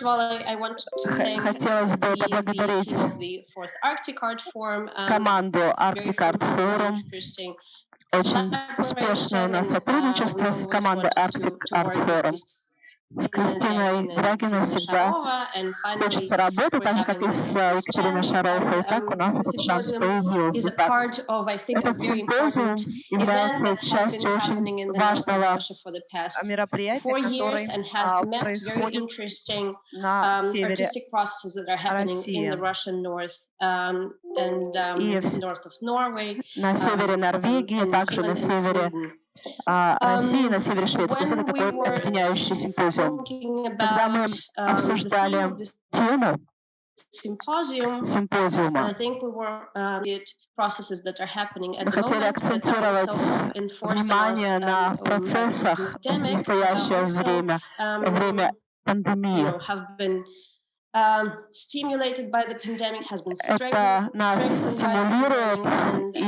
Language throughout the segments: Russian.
Хотелось бы поблагодарить команду Arctic Art Forum. Очень успешное у нас сотрудничество с командой Arctic Art Forum. С Кристиной Драгиной всегда хочется работать, так же, как и с Екатериной Шаровой. И так у нас этот шанс появился. Этот симпозиум является частью очень важного мероприятия, которое происходит на севере России. И на севере Норвегии, также на севере России, на севере Швеции. То есть это такой объединяющий симпозиум. Когда мы обсуждали тему симпозиума, мы хотели акцентировать внимание на процессах в настоящее время пандемии. Это нас стимулирует и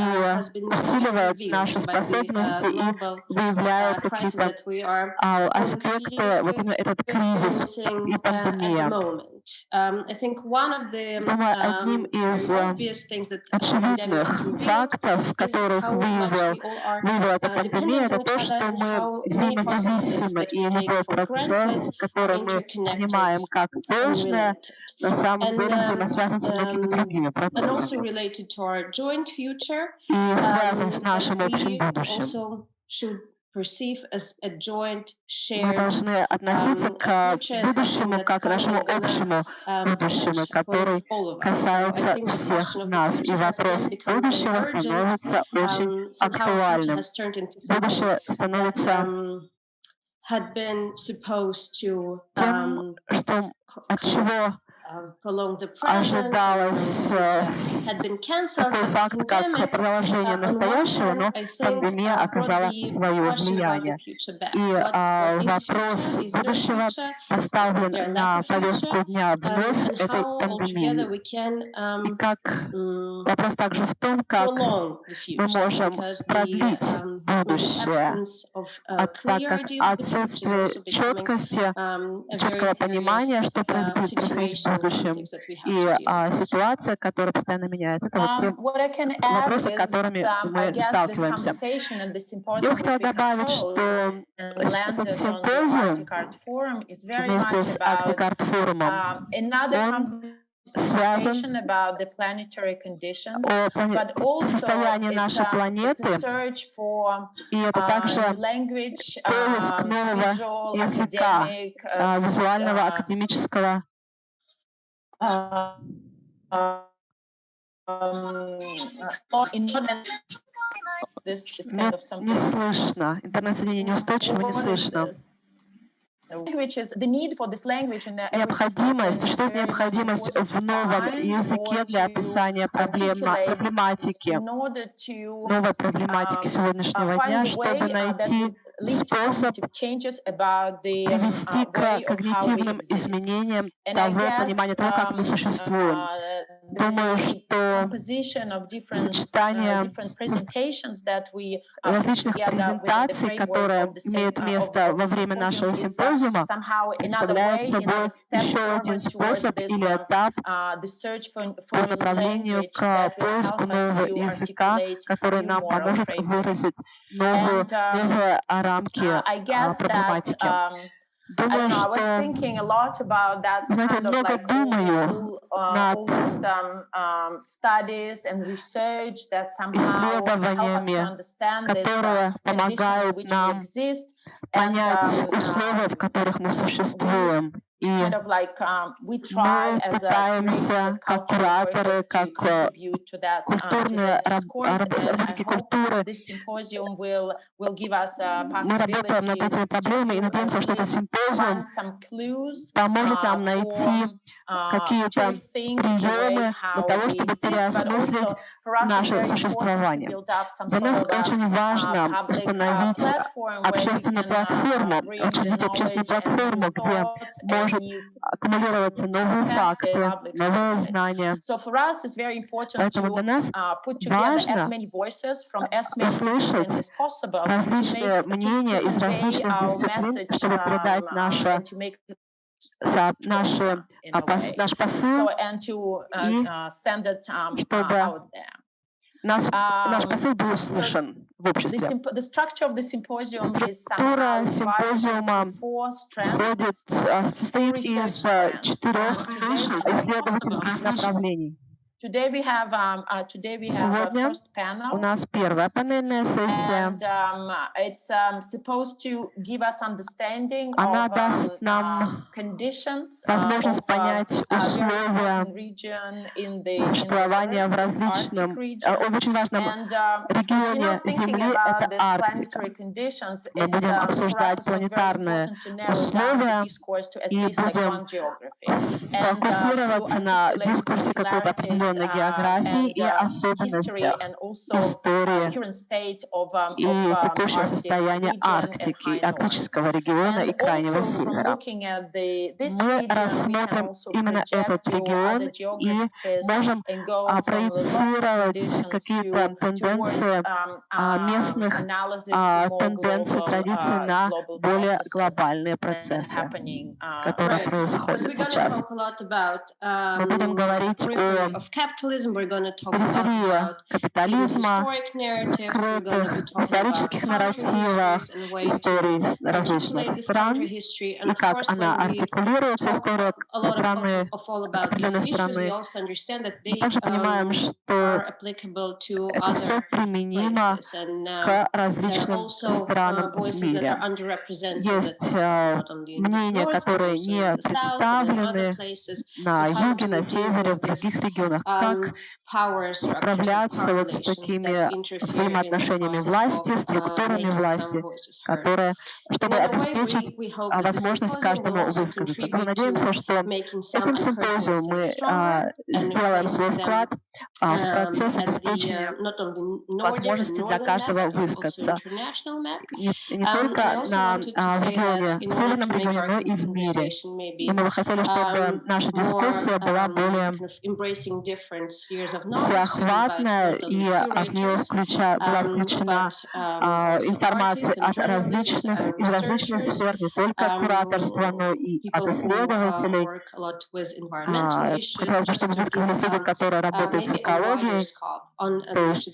усиливает наши способности и выявляет какие-то аспекты, вот именно этот кризис и пандемия. Думаю, одним из очевидных фактов, которых выявила эта пандемия, это то, что мы взаимозависимы, и любой процесс, который мы понимаем как должное, на самом деле взаимосвязан с многими другими процессами и связан с нашим общим будущим. Мы должны относиться к будущему как к нашему общему будущему, который касается всех нас. И вопрос будущего становится очень актуальным. Будущее становится тем, от чего ожидалось такой факт, как продолжение настоящего, но пандемия оказала свое влияние. И вопрос будущего поставлен на повестку дня вновь этой пандемии. И вопрос также в том, как мы можем продлить будущее, так как отсутствие четкого понимания, что происходит в будущем, и ситуация, которая постоянно меняется. Это вот те вопросы, с которыми мы сталкиваемся. Я хотела добавить, что этот симпозиум вместе с Arctic Art Forum, он связан о состоянии нашей планеты, и это также поиск нового языка, визуального, академического. Не слышно. Интернет-соединение неустойчиво, не слышно. Необходимость. Что есть необходимость в новом языке для описания проблематики, новой проблематики сегодняшнего дня, чтобы найти способ привести к когнитивным изменениям того понимания того, как мы существуем. Думаю, что сочетание различных презентаций, которые имеют место во время нашего симпозиума, представляет собой еще один способ или этап по направлению к поиску нового языка, который нам поможет выразить новые рамки проблематики. Думаю, что, знаете, много думаю над исследованиями, которые помогают нам понять условия, в которых мы существуем. И мы пытаемся, как кураторы, как культурные работники культуры, мы работаем над этими проблемами и надеемся, что этот симпозиум поможет нам найти какие-то приемы для того, чтобы переосмыслить наше существование. Для нас очень важно установить общественную платформу, учредить общественную платформу, где может аккумулироваться новые факты, новые знания. Поэтому для нас важно услышать различные мнения из различных дисциплин, чтобы придать наше наш посыл, и чтобы наш посыл был услышан в обществе. Структура симпозиума состоит из 4 исследовательских направлений. Сегодня у нас первая панельная сессия. Она даст нам возможность понять условия существования в различном, в очень важном регионе Земли, это Арктика. Мы будем обсуждать планетарные условия и будем фокусироваться на дискуссии какой-то определенной географии и особенностях истории и текущего состояния Арктики, арктического региона и Крайнего Севера. Мы рассмотрим именно этот регион и можем проецировать какие-то тенденции местных тенденций, традиций на более глобальные процессы, которые происходят сейчас. Мы будем говорить о периферии капитализма, скрытых исторических нарративах, истории различных стран, и как она артикулируется, история страны, определенной страны. Мы также понимаем, что это все применимо к различным странам в мире. Есть мнения, которые не представлены на юге, на севере, в других регионах. Как справляться вот с такими взаимоотношениями власти, структурами власти, которые, чтобы обеспечить возможность каждому высказаться. То мы надеемся, что этим симпозиумом мы сделаем свой вклад в процесс обеспечения возможности для каждого высказаться. Не только в регионе, в северном регионе, но и в мире. И мы бы хотели, чтобы наша дискуссия была более всеохватная, и в нее была включена информация из различных сфер, не только от кураторства, но и от исследователей. Хотелось бы, чтобы высказались люди, которые работают с экологией, то есть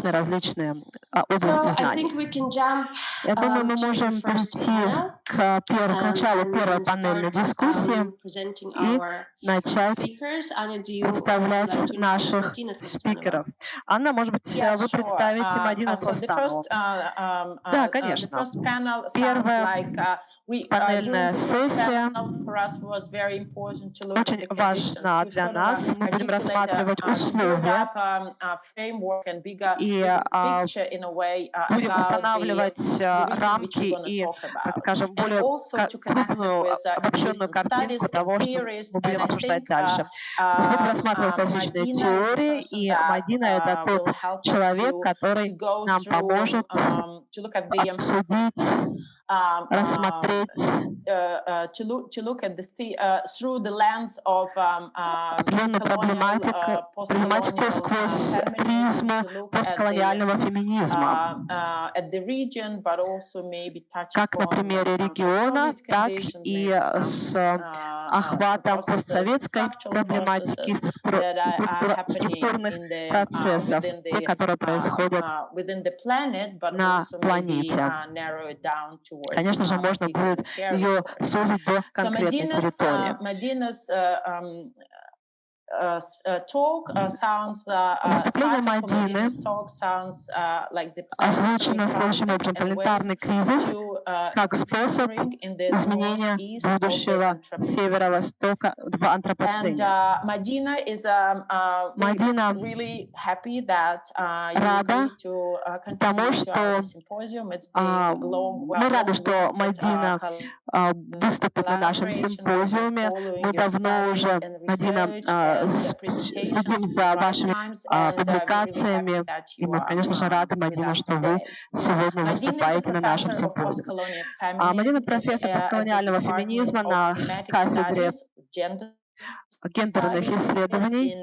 различные области знаний. Я думаю, мы можем перейти к началу первой панельной дискуссии и начать представлять наших спикеров. Анна, может быть, вы представите Мадину Тлостанову? Да, конечно. Первая панельная сессия очень важна для нас. Мы будем рассматривать условия и будем устанавливать рамки и, так скажем, более крупную обобщенную картинку того, что мы будем обсуждать дальше. Мы будем рассматривать различные теории, и Мадина — это тот человек, который нам поможет обсудить, рассмотреть определенную проблематику сквозь призму постколониального феминизма, как на примере региона, так и с охватом постсоветской проблематики, структурных процессов, те, которые происходят на планете. Конечно же, можно будет ее сузить до конкретной территории. Выступление Мадины озвучено следующим образом: планетарный кризис как способ изменения будущего Северо-востока в антропоцене. Мадина рада тому, что мы рады, что Мадина выступит на нашем симпозиуме. Мы давно уже, Мадина, следим за вашими публикациями, и мы, конечно же, рады, Мадина, что вы сегодня выступаете на нашем симпозиуме. Мадина — профессор постколониального феминизма на кафедре гендерных исследований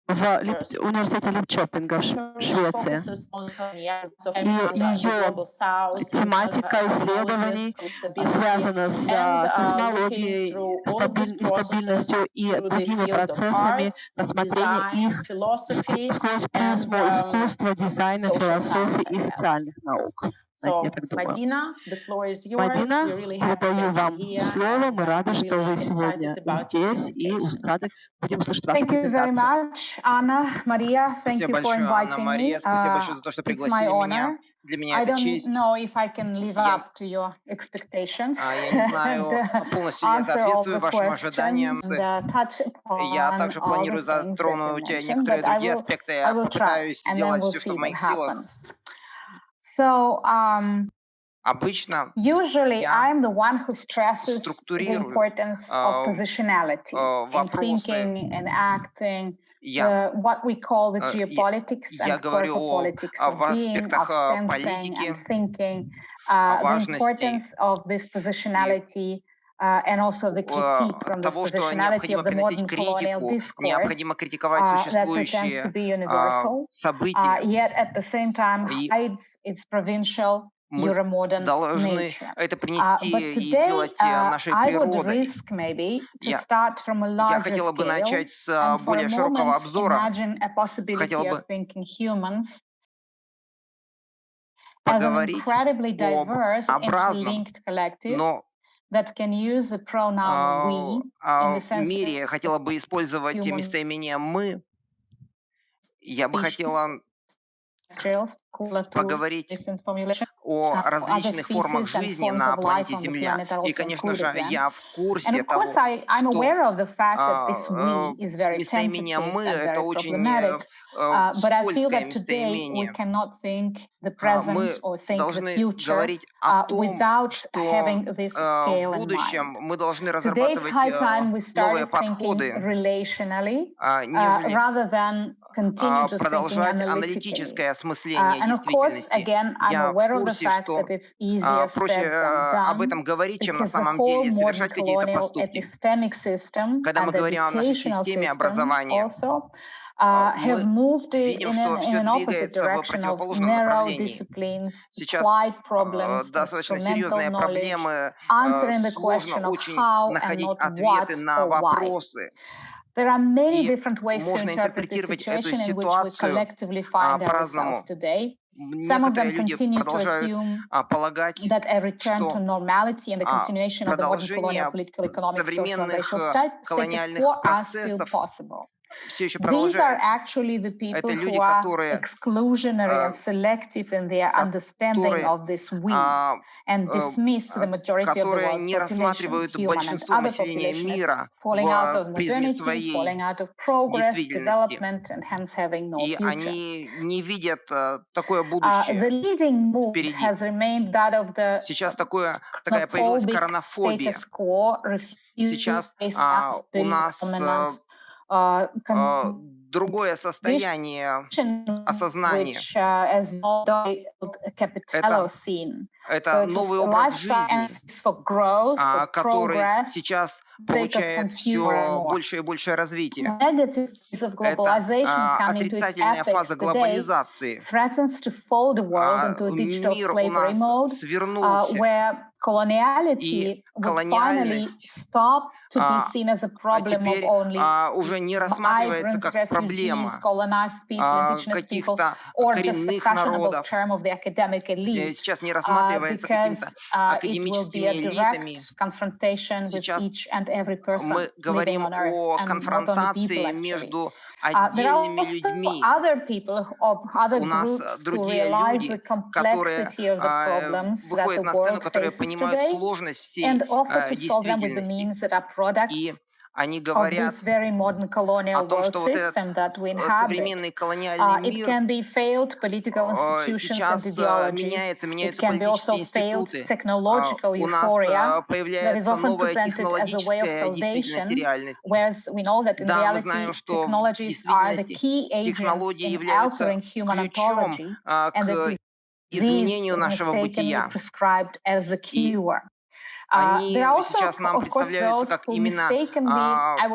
в университете Липчопинга в Швеции. И ее тематика исследований связана с космологией, нестабильностью и другими процессами, рассмотрение их сквозь призму искусства, дизайна, философии и социальных наук. Я так думаю. Мадина, передаю вам слово. Мы рады, что вы сегодня здесь, и рады будем слышать вашу презентацию. Спасибо большое, Анна Мария. Спасибо большое за то, что пригласили меня. Для меня это честь. Я не знаю, полностью я соответствую вашим ожиданиям. Я также планирую затронуть некоторые другие аспекты. Я попытаюсь сделать все, что в моих силах. Обычно я структурирую вопросы. Я говорю об аспектах политики, о важности того, что необходимо приносить критику, необходимо критиковать существующие события. Мы должны это принести и сделать нашей природой. Я хотела бы начать с более широкого обзора. Хотела бы поговорить об образном, но в мире хотела бы использовать местоимение «мы». Я бы хотела поговорить о различных формах жизни на планете Земля. И, конечно же, я в курсе того, что местоимение «мы» — это очень скользкое местоимение. Мы должны говорить о том, что в будущем мы должны разрабатывать новые подходы, нежели продолжать аналитическое осмысление действительности. Я в курсе, что проще об этом говорить, чем на самом деле совершать какие-то поступки. Когда мы говорим о нашей системе образования, мы видим, что все двигается в противоположном направлении. Сейчас достаточно серьезные проблемы, сложно очень находить ответы на вопросы. И можно интерпретировать эту ситуацию по-разному. Некоторые люди продолжают полагать, что продолжение современных колониальных процессов все еще продолжается. Это люди, которые не рассматривают большинство населения мира в призме своей действительности. И они не видят такое будущее впереди. Сейчас такая появилась коронафобия. Сейчас у нас другое состояние осознания. Это новый образ жизни, который сейчас получает все больше и больше развития. Это отрицательная фаза глобализации. Мир у нас свернулся. И колониальность теперь уже не рассматривается как проблема каких-то коренных народов. Сейчас не рассматривается какими-то академическими элитами. Сейчас мы говорим о конфронтации между отдельными людьми. У нас другие люди, которые выходят на сцену, которые понимают сложность всей действительности. И они говорят о том, что вот этот современный колониальный мир сейчас меняются политические институты. У нас появляется новая технологическая действительность и реальность. Да, мы знаем, что в действительности технологии являются ключом к изменению нашего бытия. И Они сейчас нам представляются как именно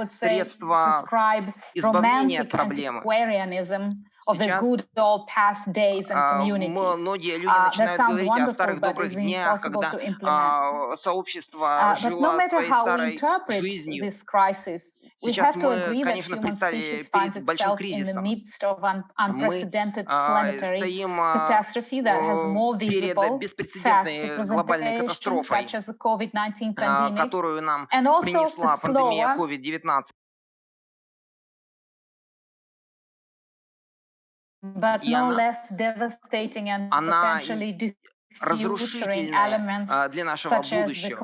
средства избавления от проблемы. Сейчас многие люди начинают говорить о старых добрых днях, когда сообщество жило своей старой жизнью. Сейчас мы, конечно, предстали перед большим кризисом. Мы стоим перед беспрецедентной глобальной катастрофой, которую нам принесла пандемия COVID-19. И она разрушительная для нашего будущего.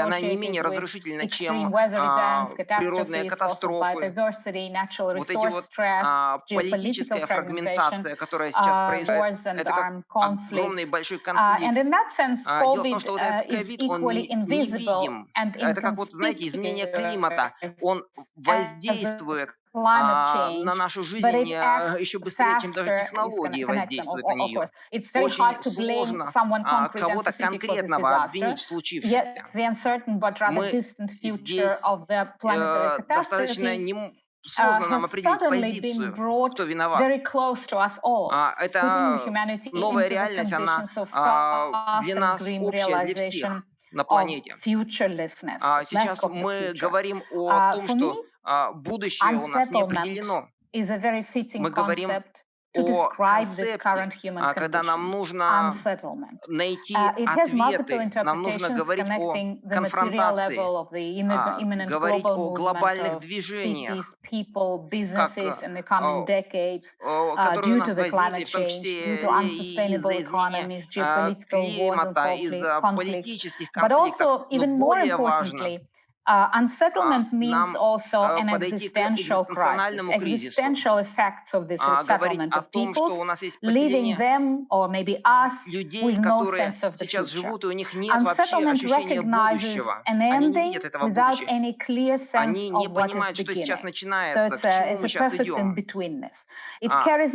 Она не менее разрушительна, чем природные катастрофы. Вот эти вот политическая фрагментация, которая сейчас происходит, это как огромный большой конфликт. Дело в том, что вот этот ковид, он невидим. Это как вот, знаете, изменение климата. Он воздействует на нашу жизнь еще быстрее, чем даже технологии воздействуют на нее. Очень сложно кого-то конкретного обвинить в случившемся. Мы здесь достаточно сложно нам определить позицию, кто виноват. Это новая реальность, она для нас общая, для всех на планете. Сейчас мы говорим о том, что будущее у нас не определено. Мы говорим о концепте, когда нам нужно найти ответы, нам нужно говорить о конфронтации, говорить о глобальных движениях, которые у нас возникли, в том числе из-за изменения климата, из-за политических конфликтов. Но более важно, нам подойти к экзистенциональному кризису, говорить о том, что у нас есть поселение людей, которые сейчас живут, и у них нет вообще ощущения будущего. Они не видят этого будущего. Они не понимают, что сейчас начинается, к чему мы сейчас идем.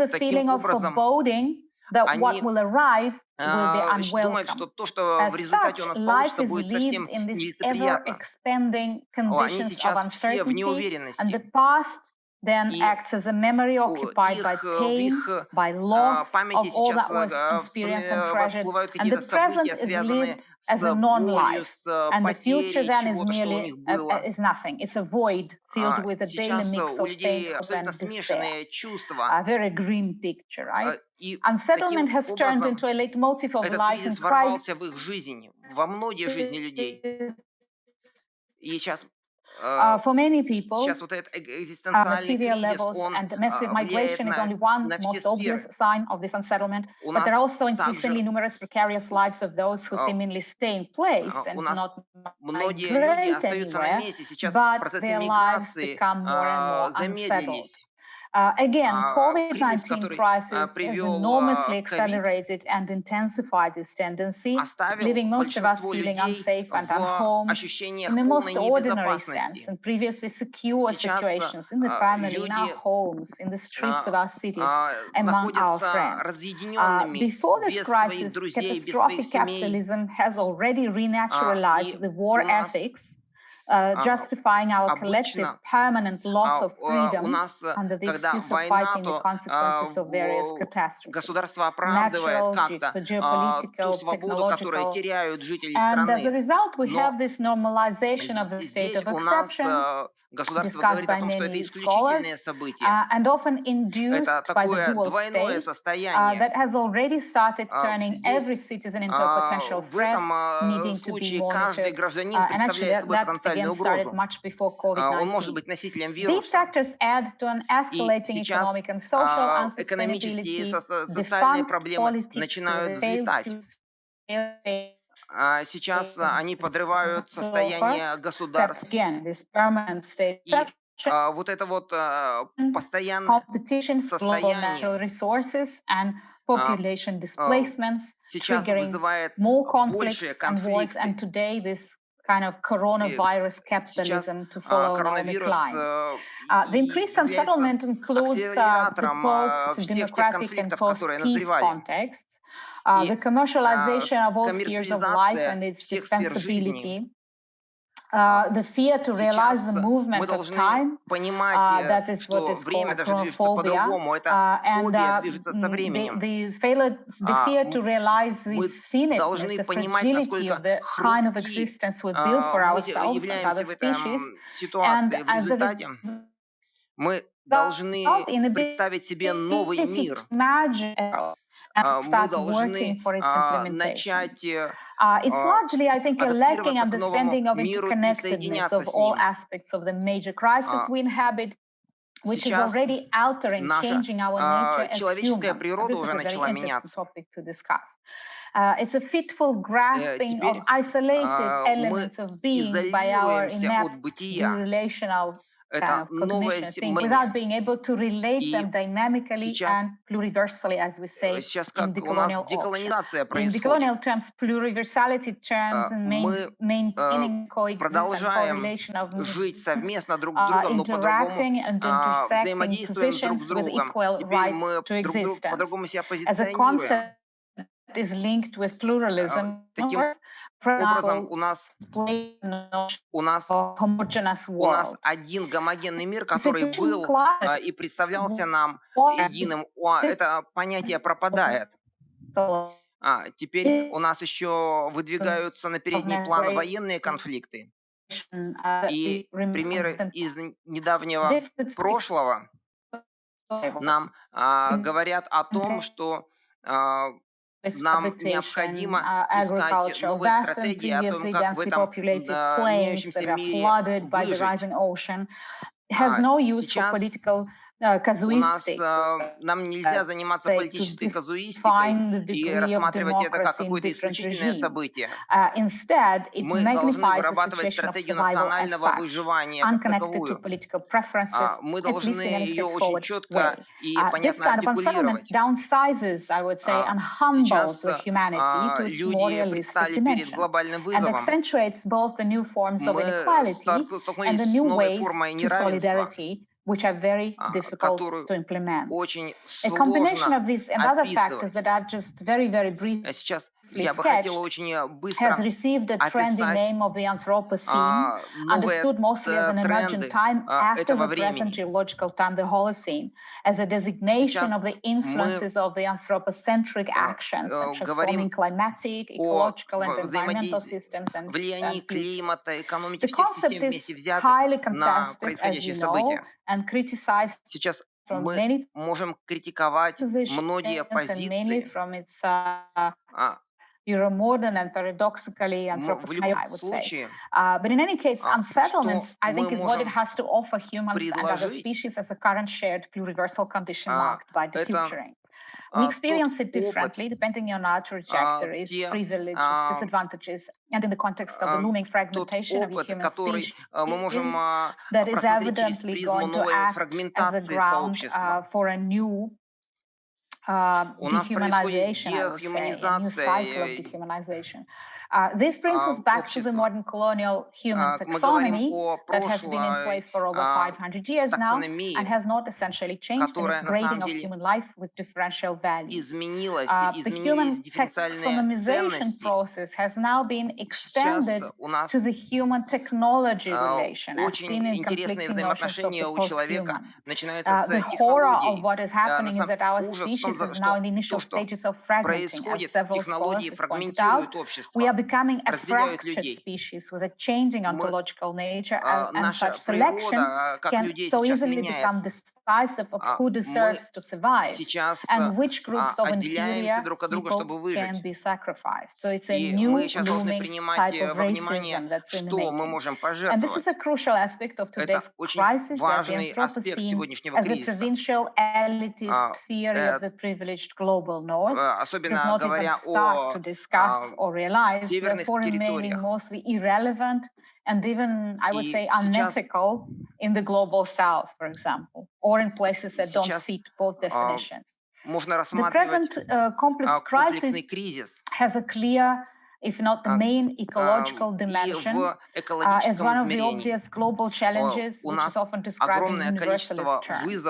Таким образом, они думают, что то, что в результате у нас получится, будет совсем нелицеприятно. Они сейчас все в неуверенности. И в их памяти сейчас всплывают какие-то события, связанные с болью, с потерей чего-то, что у них было. Сейчас у людей абсолютно смешанные чувства. И таким образом этот кризис ворвался в их жизнь, во многие жизни людей. И сейчас вот этот экзистенциальный кризис, он влияет на все сферы. У нас также многие люди остаются на месте. Сейчас процессы миграции замедлились. COVID-19 crisis has enormously accelerated and intensified this tendency, leaving most of us feeling unsafe and unhome in the most ordinary sense, in previously secure situations, in the family, in our homes, in the streets of our cities, among our friends. Before this crisis, catastrophic capitalism has already renaturalized the war ethics, justifying our collective permanent loss of freedoms under the excuse of fighting the consequences of various catastrophes, natural, geopolitical, technological, and as a result we have this normalization of the state of exception, discussed by many scholars, and often induced by the dual state that has already started turning every citizen into a potential threat, needing to be monitored, and actually that again started much before COVID-19. These factors add to an escalating economic and social unsustainability, defunct politics, Сейчас они подрывают состояние государств. И вот это вот постоянное состояние сейчас вызывает большие конфликты. kind of coronavirus capitalism to follow an economic line. The increased unsettlement includes the post-democratic and post-peace contexts, the commercialization of all spheres of life and its dispensability, the fear to realize the movement of time, that is what is called chronophobia, and the fear to realize the finiteness, the fragility of the kind of existence we build for ourselves and other species. And as a result, мы должны представить себе новый мир. Мы должны начать it's largely, I think, a lacking understanding of interconnectedness of all aspects of the major crisis we inhabit, which is already altering, changing our nature as humans. This is a very interesting topic to discuss. It's a fitful grasping of isolated elements of being by our inept relational kind of cognition thing, without being able to relate them dynamically and pluriversally, as we say in decolonial in decolonial terms, pluriversality terms and maintaining coexistence and correlation of interacting and intersecting positions with equal rights to existence. As a concept is linked with pluralism. Образом, у нас один гомогенный мир, который был и представлялся нам единым, это понятие пропадает. Теперь у нас еще выдвигаются на передний план военные конфликты. И примеры из недавнего прошлого нам говорят о том, что нам необходимо искать новые стратегии о том, как в этом меняющемся мире выжить. Сейчас нам нельзя заниматься политической казуистикой и рассматривать это как какое-то исключительное событие. Мы должны вырабатывать стратегию национального выживания как таковую. Мы должны ее очень четко и понятно артикулировать. Сейчас люди предстали перед глобальным вызовом. Мы столкнулись с новой формой неравенства, which are very difficult to implement. A combination of these and other factors that are just very, very briefly sketched has received the trendy name of the Anthropocene, understood mostly as an emergent time after the present geological time, the Holocene, as a designation of the influences of the anthropocentric actions, such as forming climatic, ecological, and environmental systems. And the concept is highly contested, as you know, and criticized from many можем критиковать многие позиции. Euromodern and paradoxically anthropocene, I would say. But in any case, unsettlement, I think, is what it has to offer humans and other species as a current shared pluriversal condition marked by defuturing. We experience it differently depending on our trajectories, privileges, disadvantages, and in the context of the looming fragmentation of the human species that is evidently going to act as a ground for a new dehumanization, I would say, a new cycle of dehumanization. This brings us back to the modern colonial human taxonomy that has been in place for over 500 years now and has not essentially changed in its grading of human life with differential values. The human taxonomization process has now been extended to the human-technology relation, as seen in conflicting notions of the post-human. The horror of what is happening is that our species is now in the initial stages of fragmenting, as several scholars have pointed out. We are becoming a fractured species with a changing ontological nature, and such selection can so easily become decisive of who deserves to survive and which groups of inferior people can be sacrificed. So it's a new looming type of racism that's in the making. And this is a crucial aspect of today's crisis, that the Anthropocene, as a provincial elitist theory of the privileged global north, does not even start to discuss or realize, therefore remaining mostly irrelevant and even, I would say, unethical in the global south, for example, or in places that don't fit both definitions. The present complex crisis has a clear if not the main ecological dimension, as one of the obvious global challenges, which is often described in universalist terms.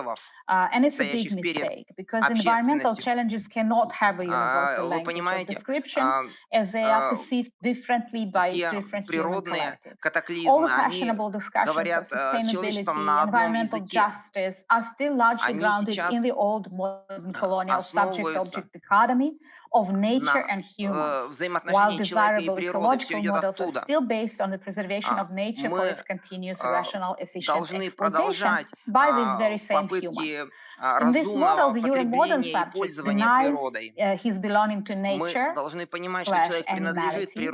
And it's a big mistake, because environmental challenges cannot have a universal language of description, as they are perceived differently by different human collectives. All the fashionable discussions of sustainability, environmental justice are still largely grounded in the old modern colonial subject-object dichotomy of nature and humans, while desirable ecological models are still based on the preservation of nature for its continuous rational, efficient exploitation by these very same humans. In this model, the Euromodern subject denies his belonging to nature / animality,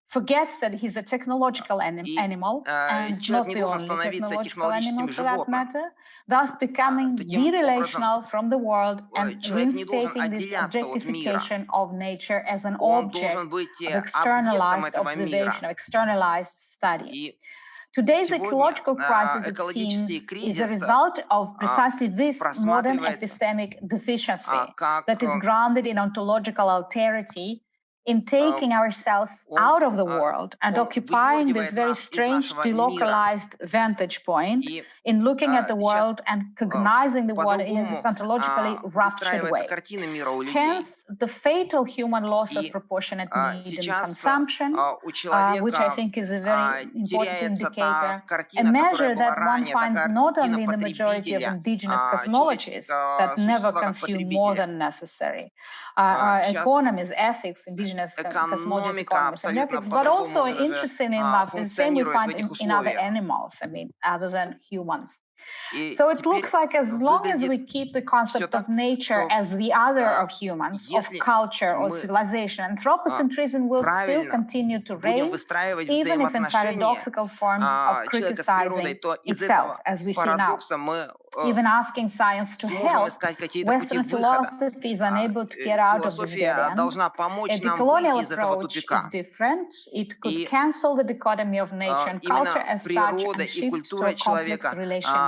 forgets that he's a technological animal, and not the only technological animal for that matter, thus becoming derelational from the world and reinstating this objectification of nature as an object of externalized observation, of externalized study. Today's ecological crisis, it seems, is a result of precisely this modern epistemic deficiency that is grounded in ontological alterity, in taking ourselves out of the world and occupying this very strange delocalized vantage point in looking at the world and cognizing the world in this ontologically ruptured way. Hence, the fatal human loss of proportionate need and consumption, which I think is a very important indicator, a measure that one finds not only in the majority of indigenous cosmologies that never consume more than necessary, economies, ethics, indigenous cosmologies, economists, and ethics, but also interestingly enough, the same we find in other animals, I mean, other than humans. So it looks like as long as we keep the concept of nature as the other of humans, of culture or civilization, anthropocentrism will still continue to reign, even if in paradoxical forms of criticizing itself, as we see now. Even asking science to help, Western philosophy is unable to get out of this dead end. A decolonial approach is different. It could cancel the dichotomy of nature and culture as such and shift to a complex relationality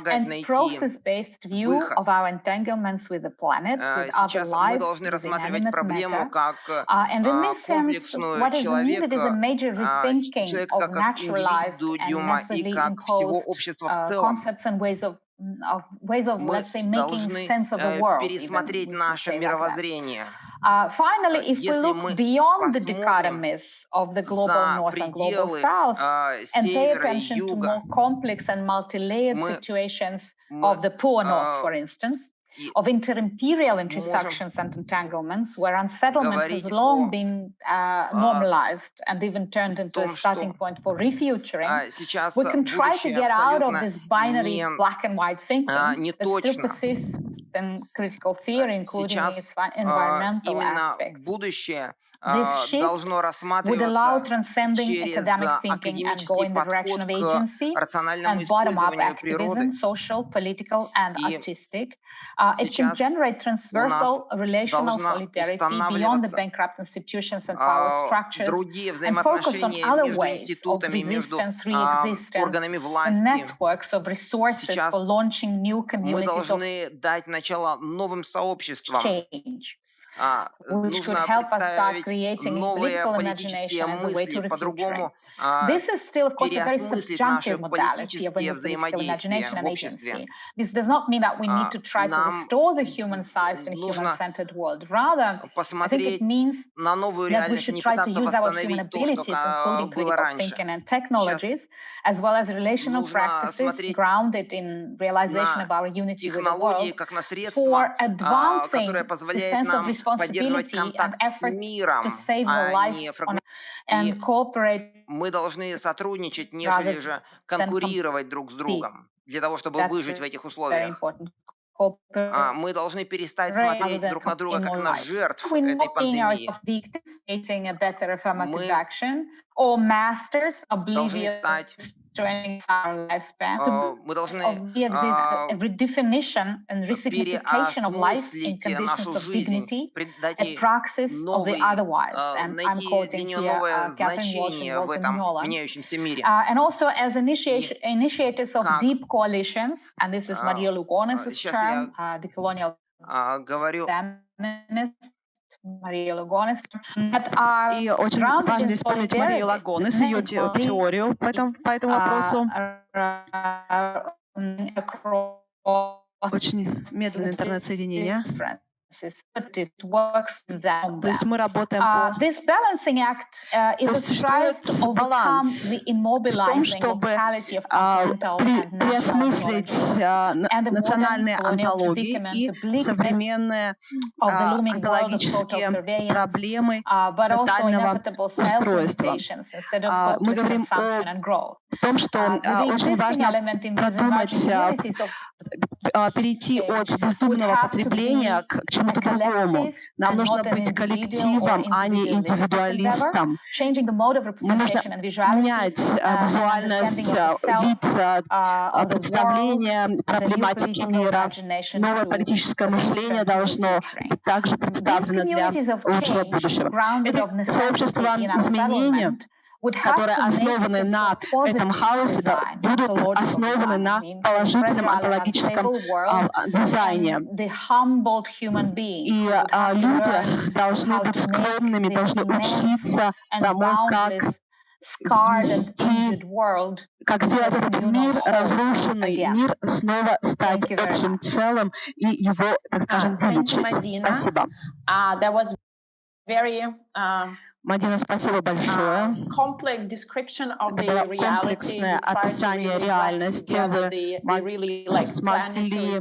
and process-based view of our entanglements with the planet, with other lives, with inanimate matter. And in this sense, what is needed is a major rethinking of naturalized and massively imposed concepts and ways of, let's say, making sense of the world. Finally, if we look beyond the dichotomies of the global north and global south and pay attention to more complex and multi-layered situations of the poor north, for instance, of inter-imperial intersections and entanglements, where unsettlement has long been normalized and even turned into a starting point for refuturing, we can try to get out of this binary black and white thinking that still persists in critical theory, including its environmental aspects. This shift would allow transcending academic thinking and go in the direction of agency and bottom-up activism, social, political, and artistic. It can generate transversal relational solidarity beyond the bankrupt institutions and power structures and focus on other ways of resistance, re-existence, and networks of resources for launching new communities of change, which could help us start creating a political imagination as a way to refuturing. This is still, of course, a very subjunctive modality of a new political imagination and agency. This does not mean that we need to try to restore the human-sized and human-centered world. Rather, I think it means that we should try to use our human abilities, including critical thinking and technologies, as well as relational practices grounded in realization of our unity with the world, for advancing the sense of responsibility and effort to save the life on and cooperate. Мы должны сотрудничать, нежели же конкурировать друг с другом, для того, чтобы выжить в этих условиях. Мы должны перестать смотреть друг на друга как на жертв этой пандемии. Мы должны стать мы должны переосмыслить нашу жизнь, придать ей новый, найти для нее новое значение в этом меняющемся мире. And also as initiators of deep coalitions, and this is Maria Lugones's term, decolonial говорю feminist И очень важно здесь вспомнить Марию Лагонес, ее теорию по этому вопросу. Очень медленное интернет-соединение. То есть мы работаем по... То есть существует баланс в том, чтобы переосмыслить национальные антологии и современные онтологические проблемы тотального устройства. Мы говорим о том, что очень важно продумать, перейти от бездумного потребления к чему-то другому. Нам нужно быть коллективом, а не индивидуалистом. Нам нужно менять визуальность, вид представления проблематики мира. Новое политическое мышление должно быть также представлено для лучшего будущего. Это сообщество изменения, которые основаны на этом хаосе, будут основаны на положительном онтологическом дизайне. И люди должны быть скромными, должны учиться тому, как сделать этот мир, разрушенный мир, снова стать общим целым и его, так скажем, величить. Спасибо. Мадина, спасибо большое. Это было комплексное описание реальности. Вы смогли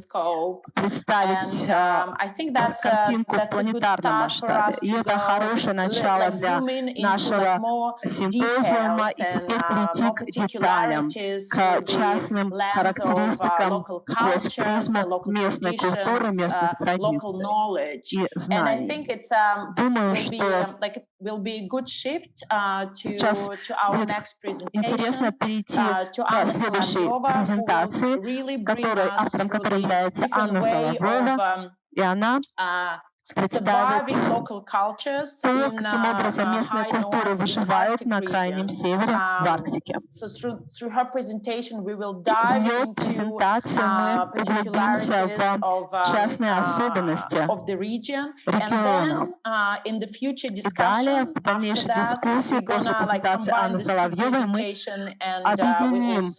представить картинку в планетарном масштабе. И это хорошее начало для нашего симпозиума. И теперь перейти к деталям, к частным характеристикам сквозь призму местной культуры, местных традиций и знаний. Думаю, что сейчас будет интересно перейти к следующей презентации, автором которой является Анна Соловьева, и она представит то, каким образом местные культуры выживают на Крайнем Севере, в Арктике. В ее презентации мы углубимся в частные особенности региона. И далее, в дальнейшей дискуссии, после презентации Анны Соловьевой, мы объединим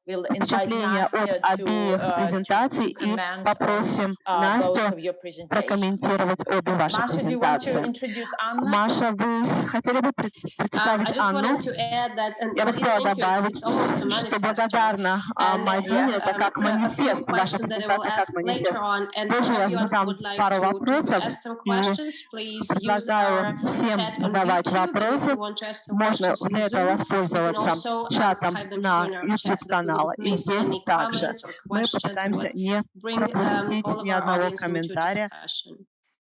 впечатления от обеих презентаций и попросим Настю прокомментировать обе ваши презентации. Маша, вы хотели бы представить Анну? Я бы хотела добавить, что благодарна Мадине, это как манифест, ваша презентация как манифест. Позже я задам пару вопросов и предлагаю всем задавать вопросы. Можно для этого воспользоваться чатом на YouTube-канал. И здесь также мы попытаемся не пропустить ни одного комментария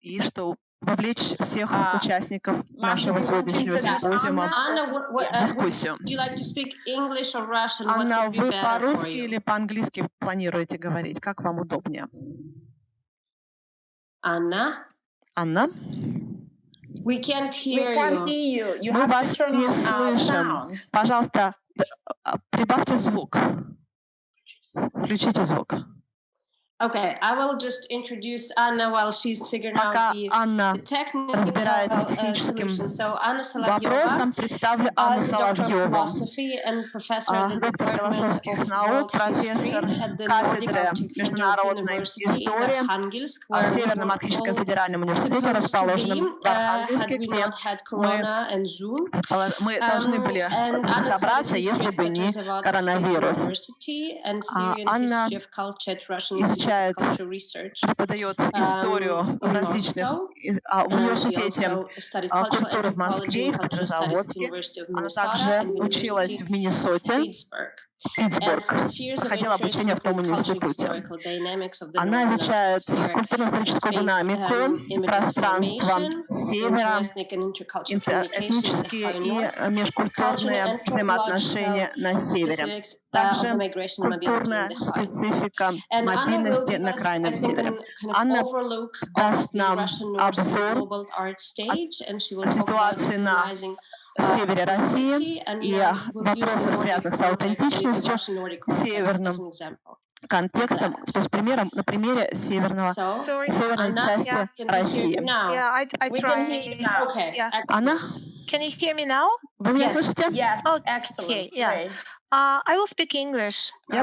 и что вовлечь всех участников нашего сегодняшнего симпозиума в дискуссию. Анна, вы по-русски или по-английски планируете говорить? Как вам удобнее? Анна? Анна? Мы вас не слышим. Пожалуйста, прибавьте звук. Включите звук. Okay, I will just introduce Anna while she's figuring out the technical solution. So Anna Соловьева, представлю Анну Соловьеву, доктор философских наук, профессор кафедры международной истории в Северном Арктическом федеральном университете, расположенном в Архангельске, где мы должны были собраться, если бы не коронавирус. Анна преподает историю в различных в университете культуры в Москве и в Петрозаводске. Она также училась в Миннесоте, Питтсбург, проходила обучение в том университете. Она изучает культурно-историческую динамику, пространство Севера, этнические и межкультурные взаимоотношения на Севере. Также культурная специфика мобильности на Крайнем Севере. Анна даст нам обзор ситуации на севере России и вопросов, связанных с аутентичностью, северным контекстом, то есть примером, на примере северной части России. Анна, вы меня слышите? Я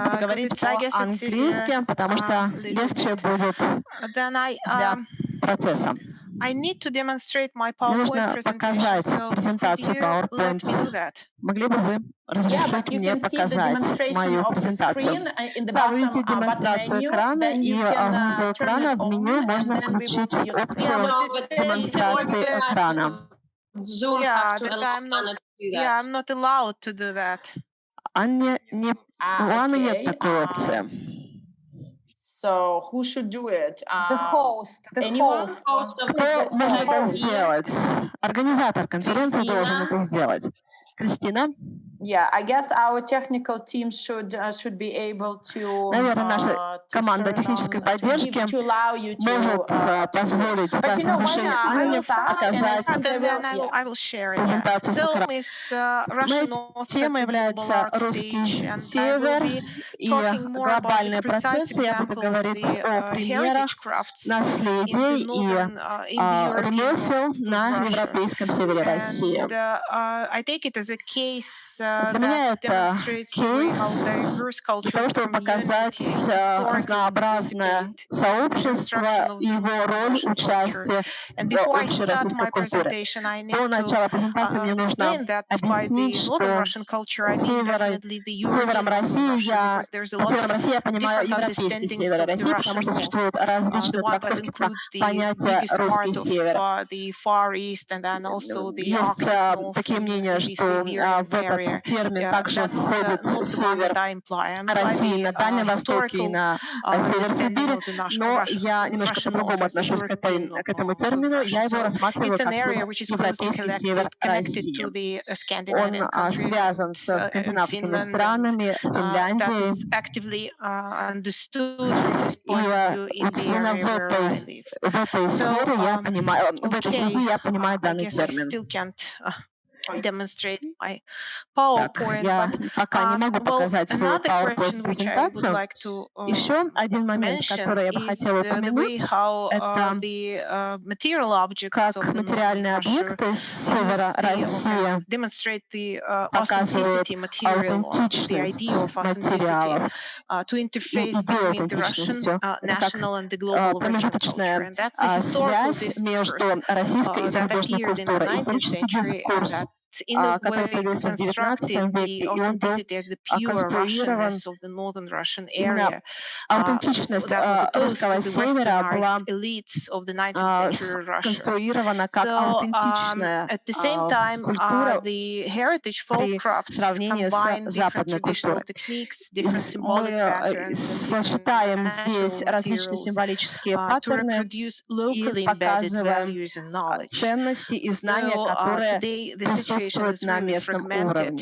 буду говорить по-английски, потому что легче будет для процесса. Мне нужно показать презентацию PowerPoint. Могли бы вы разрешить мне показать мою презентацию? Да, вы видите демонстрацию экрана, и внизу экрана в меню можно включить опцию демонстрации экрана. У Анны нет такой опции. So who should do it? The host. Кто может это сделать? Организатор конференции должен это сделать. Кристина? Yeah, I guess our technical team should be able to. Наверное, наша команда технической поддержки может позволить разрешение Анне показать презентацию с экрана. Тема является «Русский Север» и глобальные процессы. Я буду говорить о примерах наследия и ремесел на европейском севере России. Для меня это кейс для того, чтобы показать разнообразное сообщество и его роль участия в общероссийской культуре. До начала презентации мне нужно объяснить, что севером России я понимаю европейский север России, потому что существуют различные трактовки понятия «русский север». Есть такие мнения, что в этот термин также входит север России на Дальнем Востоке и на север Сибири, но я немножко по-другому отношусь к этому термину. Я его рассматриваю как европейский север России. Он связан со скандинавскими странами, Финляндией. И вот именно в этой сфере я понимаю, в этой связи я понимаю данный термин. Так, я пока не могу показать свою PowerPoint-презентацию. Еще один момент, который я бы хотела упомянуть, это как материальные объекты севера России показывают аутентичность материалов и идею аутентичностью. Это как промежуточная связь между российской и зарубежной культурой. Исторический дискурс, который появился в XIX веке, и он был конструирован. Именно аутентичность русского севера была конструирована как аутентичная культура при сравнении с западной культурой. Мы сочетаем здесь различные символические паттерны и показываем ценности и знания, которые присутствуют на местном уровне.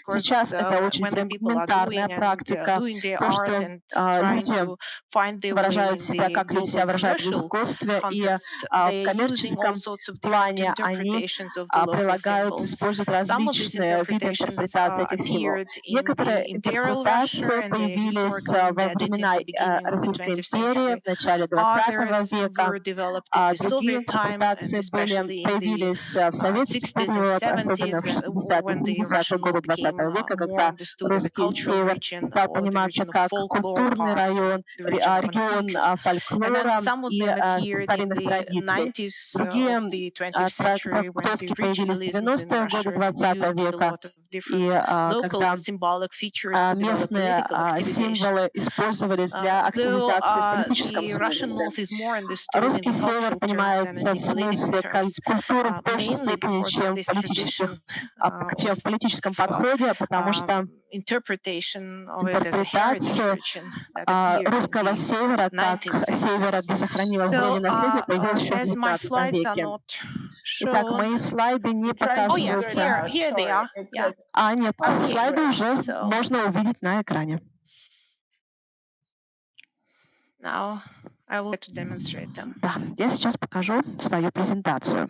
Сейчас это очень фрагментарная практика, то, что люди выражают себя, как люди себя выражают в искусстве, и в коммерческом плане они используют различные виды интерпретации этих символов. Некоторые интерпретации появились во времена Российской империи в начале XX века, а другие интерпретации появились в советский период, особенно в 60-70-е годы XX века, когда русский север стал пониматься как культурный район, регион фольклора и старинных традиций. Другие трактовки появились в 90-е годы XX века, и когда местные символы использовались для активизации в политическом смысле. Русский север понимается в смысле культуры в большей степени, чем в политическом подходе, потому что интерпретация русского севера как севера, где сохранилось древнее наследие, появилась еще в XIX веке. Итак, мои слайды не показываются. Нет, слайды уже можно увидеть на экране. Да, я сейчас покажу свою презентацию.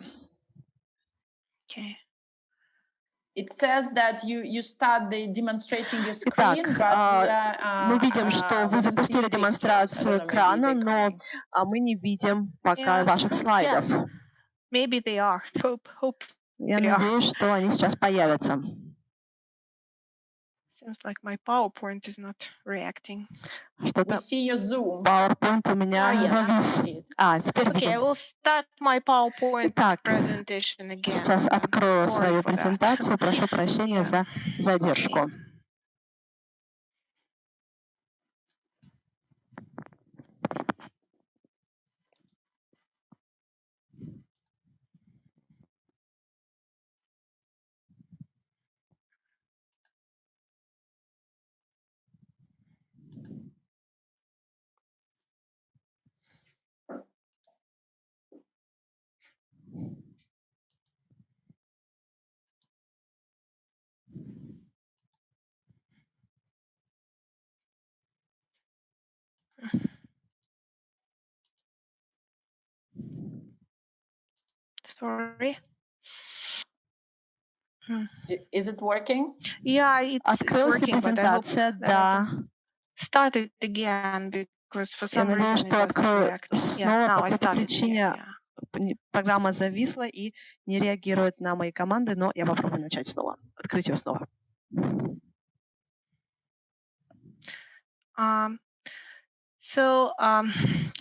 мы видим, что вы запустили демонстрацию экрана, но мы не видим пока ваших слайдов. Я надеюсь, что они сейчас появятся. Что-то PowerPoint у меня завис. Теперь вижу. Итак, сейчас открою свою презентацию. Прошу прощения за задержку. Sorry. Is it working? Yeah, it's Открылась working, but I hope презентация, да. Start it again because for Я some надеюсь, reason it что doesn't открою react. снова по какой-то причине. Программа зависла и не реагирует на мои команды, но я попробую начать снова. Открыть ее снова.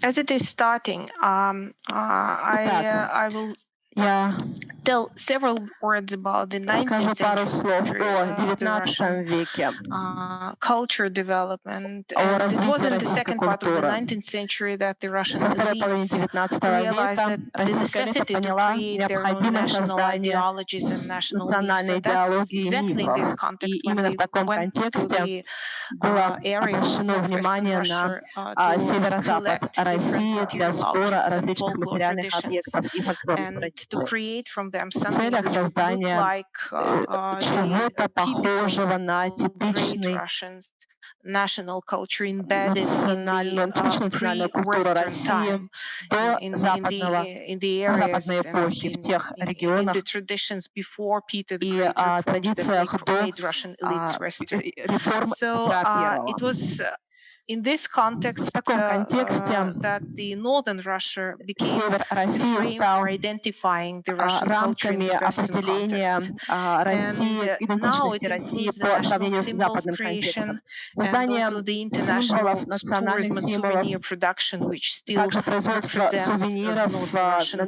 As it is starting, I will tell several words about the 19th century, culture development. And it was in the second part of the 19th century that the Russian elites realized that the necessity to create their own national ideologies and national beliefs. So that's exactly in this context when they went to the area of Western Russia to collect different material objects and folklore traditions and to create from them something which would look like the typical great Russians national culture embedded in the pre-Western time, in the areas and in the traditions before Peter the Great reforms that made Russian elites Western. So it was in this context that the northern Russia became the frame for identifying the Russian culture in the Western context. And now it includes the national symbols creation and also the international tourism and souvenir production, which still represents Northern Russian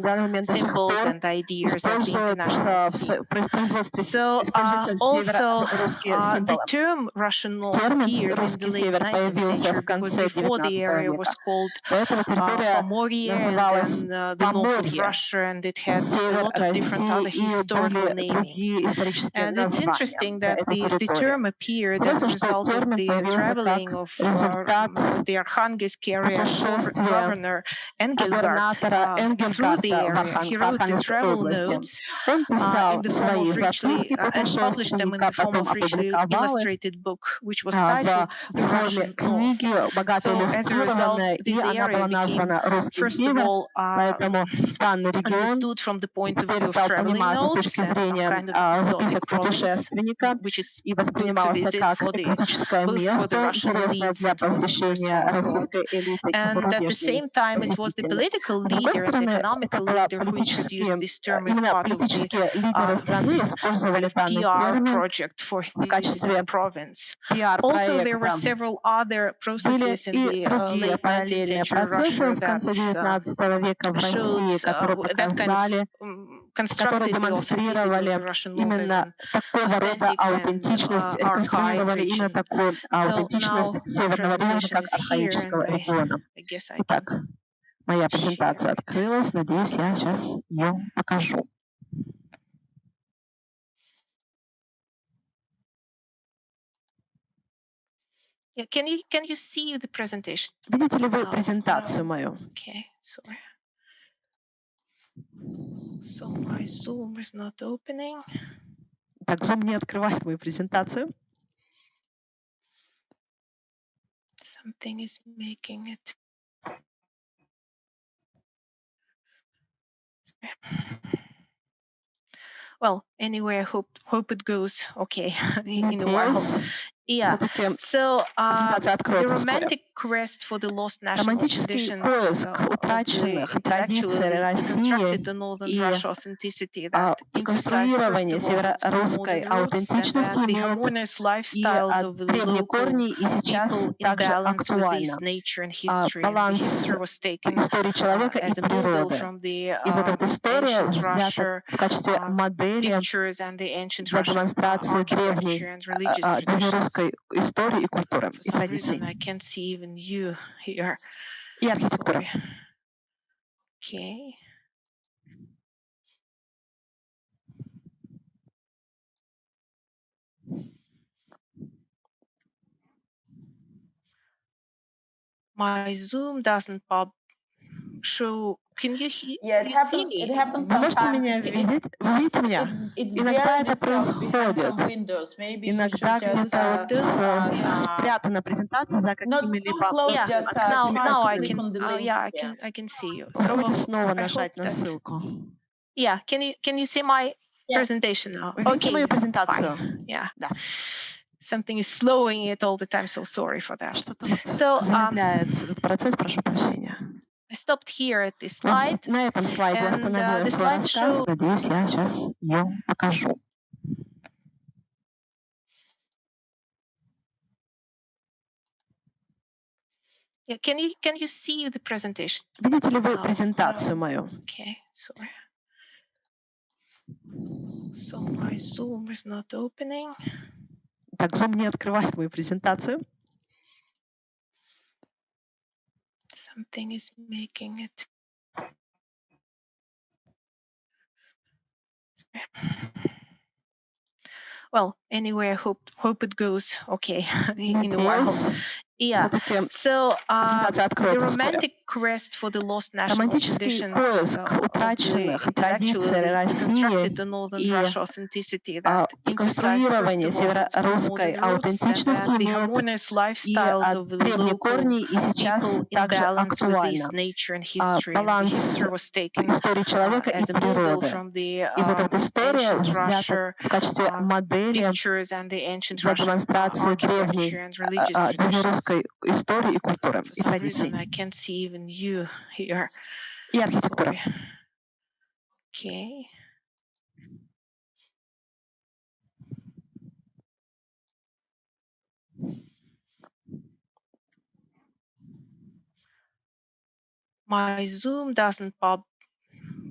symbols and ideas at the international scene. So also the term Russian North appeared in the late 19th century because before the area was called Pomorye and then the north of Russia, and it had a lot of different other historical namings. And it's interesting that the term appeared as a result of the traveling of the Arkhangelsk area governor Engelgard through the area. He wrote the travel notes in the form of richly and published them in the form of richly illustrated book, which was titled The Russian North. So as a result, this area became, first of all, understood from the point of view of traveling notes and some kind of exotic province, which is good to visit for both for the Russian elites and for tourists from abroad. And at the same time, it was the political leader and economical leader who introduced this term as part of the kind of PR project for his province. Also, there were several other processes in the late 19th century Russia that showed that kind of constructed the authenticity of the Russian North as an authentic and archaic region. So now presentation is here, and I guess I can моя презентация открылась. Надеюсь, я сейчас ее покажу. Can you see the presentation? Видите ли вы презентацию мою? Okay, sorry. So my Zoom is not opening. Так, Zoom не открывает мою презентацию. Something is making it. Well, anyway, I hope it goes okay in a while. Yeah. So the romantic quest for the lost national traditions of the intellectuals constructed the northern Russia authenticity that emphasized first of all its modern roots and then the harmonious lifestyles of the local people in balance with this nature and history. And the history was taken as a model from the ancient Russia pictures and the ancient Russian architecture and religious traditions. Истории и культуры и традиций. I can't see even you here. И архитектура. Okay. My Zoom doesn't show. Can you see me? Вы можете меня видеть? Вы видите меня? Иногда это происходит. Иногда где-то спрятана презентация за какими-либо... Now I can see you. Попробуйте снова нажать на ссылку. Yeah, can you see my presentation now? Вы видите мою презентацию? Yeah. Да. Something is slowing it all the time, so sorry for that. Что-то замедляет этот процесс, прошу прощения. I stopped here at this slide. На этом слайде остановила свой рассказ. Надеюсь, я сейчас ее покажу. Yeah, can you see the presentation? Видите ли вы презентацию мою? Okay, sorry. So my Zoom is not opening. Так, Zoom не открывает мою презентацию. Something is making it. Well, anyway, I hope it goes okay in a while. Yeah. So the romantic quest for the lost national traditions of the intellectuals constructed the northern Russia authenticity that emphasized first of all its modern roots and then the harmonious lifestyles of the local people in balance with this nature and history. And the history was taken as a model from the ancient Russia pictures and the ancient Russian architecture and religious traditions. Истории и культуры и традиций. I can't see even you here. И архитектура. Okay. My Zoom doesn't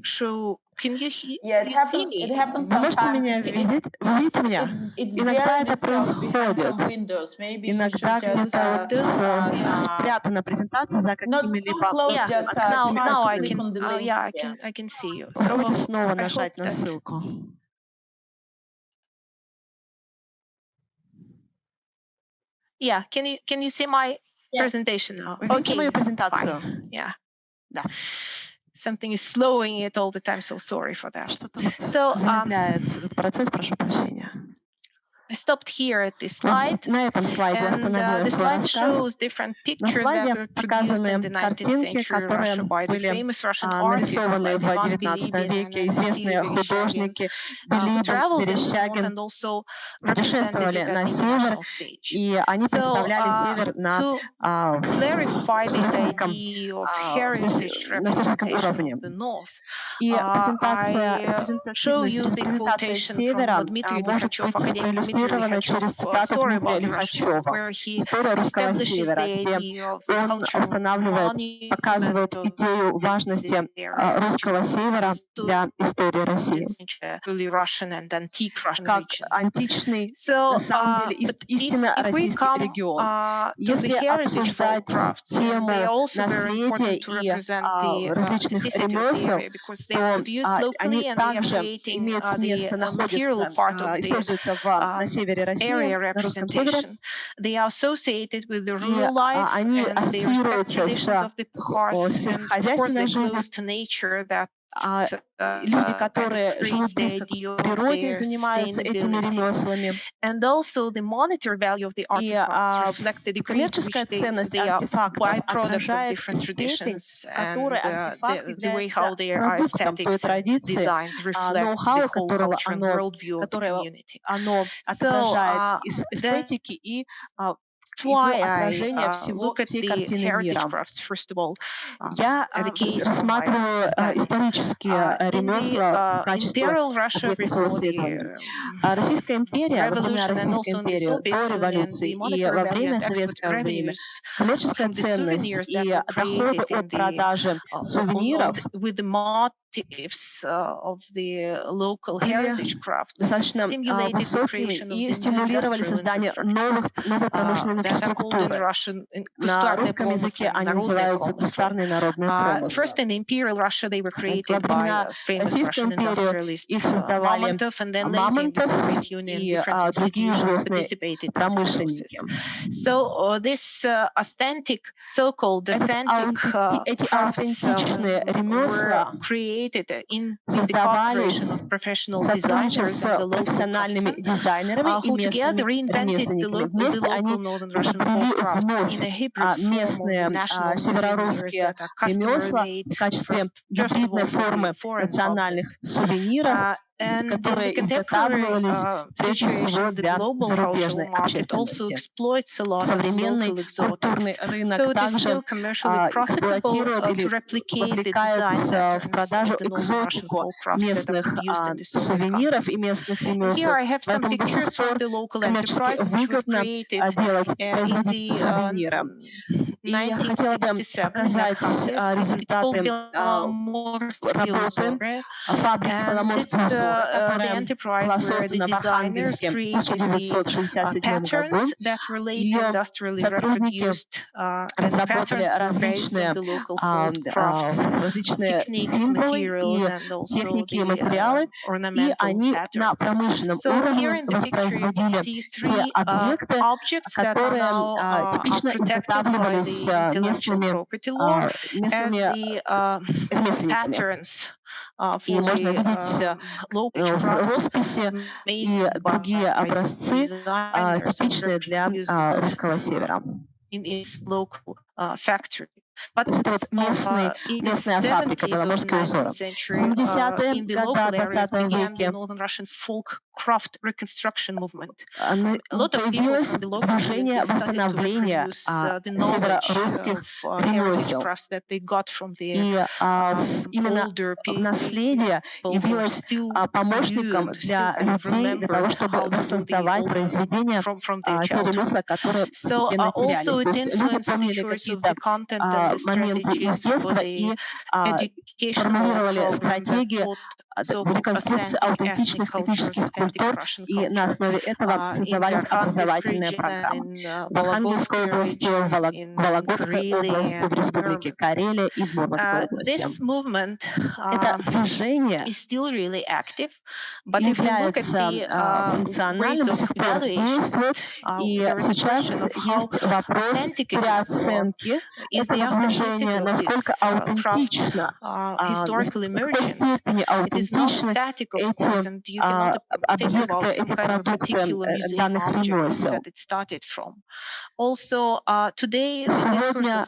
show. Can you see me? Вы можете меня видеть? Вы видите меня? Иногда это происходит. Иногда где-то спрятана презентация за какими-либо... Now I can see you. Попробуйте снова нажать на ссылку. Yeah, can you see my presentation now? Вы видите мою презентацию? Yeah. Да. Something is slowing it all the time, so sorry for that. Что-то замедляет этот процесс, прошу прощения. I stopped here at this slide. На этом слайде остановила свой рассказ. На слайде показаны картинки, которые были нарисованы в XIX веке. Известные художники Билибин, Верещагин путешествовали на север, и они представляли север на всероссийском уровне. И презентация севера может быть иллюстрирована через цитату Дмитрия Лихачева «История Русского Севера», где он устанавливает, показывает идею важности Русского Севера для истории России. Как античный, на самом деле, истинно российский регион. Если обсуждать тему наследия и различных ремесел, то они также имеют место, находятся, используются на севере России, на Русском Севере, и они ассоциируются с сельскохозяйственной жизнью, люди, которые живут близко к природе, занимаются этими ремеслами. И коммерческая ценность артефактов отражает степень, которой артефакт является продуктом той традиции, ноу-хау, которое оно отражает из эстетики и отражение всей картины мира. Я рассматриваю исторические ремесла в качестве объекта своего исследования. Российская империя, во времена Российской империи, до революции и во время советского времени, коммерческая ценность и доходы от продажи сувениров достаточно высокими и стимулировали создание новой промышленной инфраструктуры. На русском языке они называются государственные народные промыслы. Во времена Российской империи их создавали Мамонтов и другие известные промышленники. Эти аутентичные ремесла создавались в сотрудничестве с профессиональными дизайнерами и местными ремесленниками. Вместе они изобрели вновь местные северо-русские ремесла в качестве гибридной формы национальных сувениров, которые изготавливались прежде всего для зарубежной общественности. Современный культурный рынок также эксплуатирует или вовлекает в продажу экзотику местных сувениров и местных ремесел. Поэтому до сих пор коммерчески выгодно производить сувениры. И я хотела бы показать результаты работы фабрики Беломорского, которая была создана в Архангельске в 1967 году. Ее сотрудники разработали различные символы и техники и материалы, и они на промышленном уровне воспроизводили те объекты, которые типично изготавливались местными ремесленниками. И можно видеть росписи и другие образцы, типичные для Русского Севера. То есть это вот местная фабрика, беломорские узоры. В 70-е годы 20 веке появилось движение восстановления северо-русских ремесел. И именно наследие явилось помощником для людей для того, чтобы воссоздавать произведения, те ремесла, которые постепенно терялись. То есть люди помнили какие-то моменты из детства и формулировали стратегии реконструкции аутентичных этнических культур, и на основе этого создавались образовательные программы. В Архангельской области, в Вологодской области, в Республике Карелия и в Мурманской области. Это движение является функциональным, до сих пор действует, и сейчас есть вопрос переоценки этого движения, насколько аутентично, в какой степени аутентичны эти объекты, эти продукты данных ремесел. Сегодня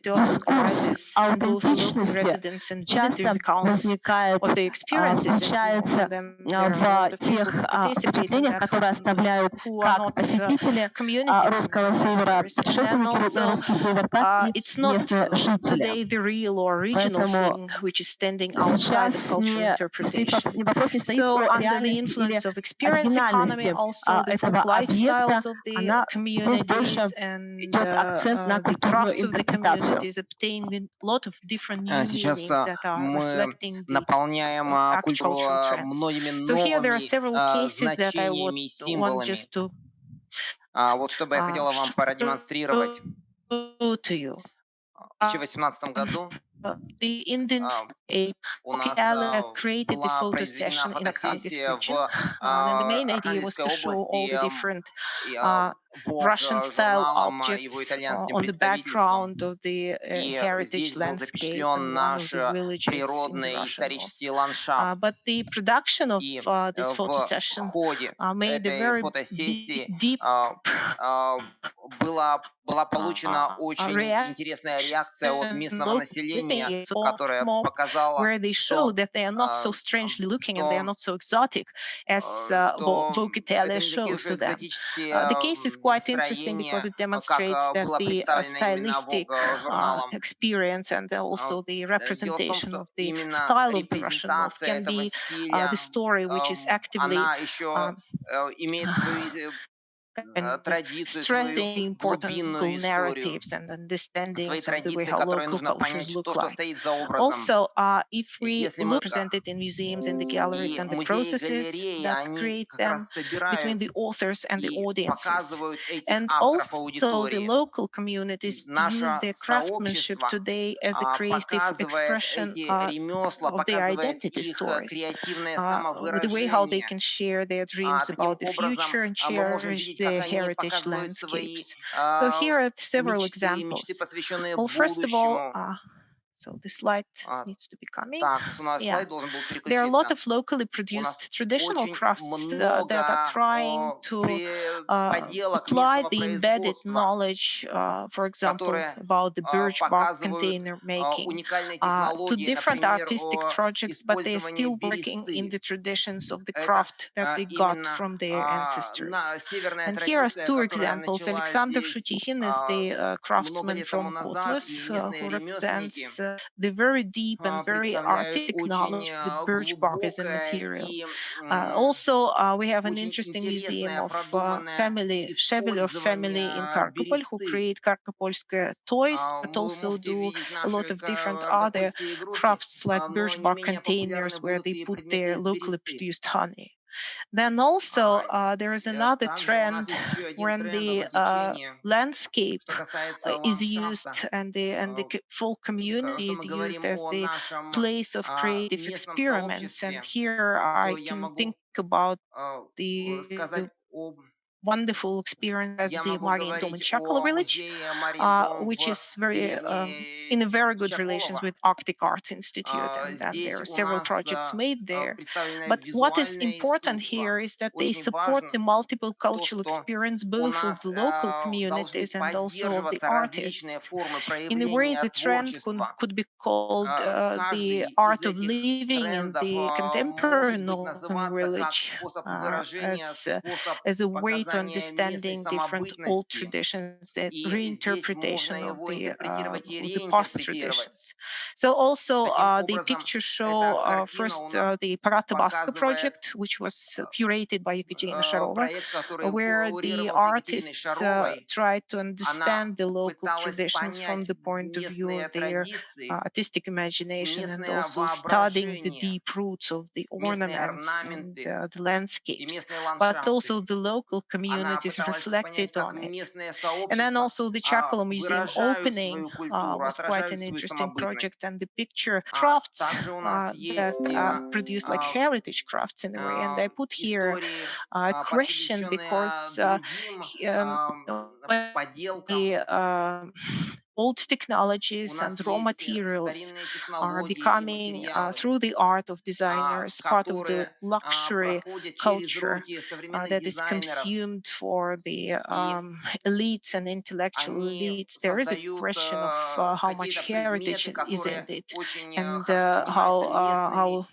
дискурс аутентичности часто возникает, встречается в тех впечатлениях, которые оставляют как посетители Русского Севера, путешественники на Русский Север, так и местные жители. Поэтому сейчас вопрос не стоит о реальности или оригинальности этого объекта, здесь больше идет акцент на культурную интерпретацию. Сейчас мы наполняем культуру многими новыми значениями и символами. Вот что бы я хотела вам продемонстрировать. В 2018 году the Indian created the photo session in a Kharkiv region, and the main idea was to show all the different Russian-style objects on the background of the heritage landscape in one of the villages in the Russian north. But the production of this photo session made a very deep была получена очень интересная реакция от местного населения, которое показало, where they show that they are not so strangely looking and they are not so exotic as Vocatelia showed to them. The case is quite interesting because it demonstrates that the stylistic experience and also the representation of the style of the Russian North can be the story which is actively stressing the important narratives and understandings of the way how local cultures look like. Also, if we present it in museums, in the galleries, and the processes that create them between the authors and the audiences, and also the local communities use their craftsmanship today as the creative expression of their identity stories, the way how they can share their dreams about the future and cherish their heritage landscapes. So here are several examples. Well, first of all, so the slide needs to be coming. Yeah. There are a lot of locally produced traditional crafts that are trying to apply the embedded knowledge, for example, about the birch bark container making to different artistic projects, but they are still working in the traditions of the craft that they got from their ancestors. And here are two examples. Alexander Shutikhin is the craftsman from Kotlas who represents the very deep and very artistic knowledge with birch bark as a material. Also, we have an interesting museum of family, Shebelov family in Kargopol, who create Kargopolskaya toys, but also do a lot of different other crafts like birch bark containers where they put their locally produced honey. Then also there is another trend when the landscape is used and the full community is used as the place of creative experiments. And here I can think about the wonderful experience at the Marian Dom in Chakala village, which is very in a very good relations with Arctic Arts Institute, and then there are several projects made there. But what is important here is that they support the multiple cultural experience both of the local communities and also of the artists. In a way, the trend could be called the art of living in the contemporary northern village as a way to understanding different old traditions, the reinterpretation of the past traditions. So also the pictures show first the Paratabaska project, which was curated by Ekaterina Sharova, where the artists tried to understand the local traditions from the point of view of their artistic imagination and also studying the deep roots of the ornaments and the landscapes, but also the local communities reflected on it. And then also the Chakala Museum opening was quite an interesting project, and the picture crafts that are produced like heritage crafts in a way. And I put here a question because old technologies and raw materials are becoming, through the art of designers, part of the luxury culture that is consumed for the elites and intellectual elites. There is a question of how much heritage is in it, and how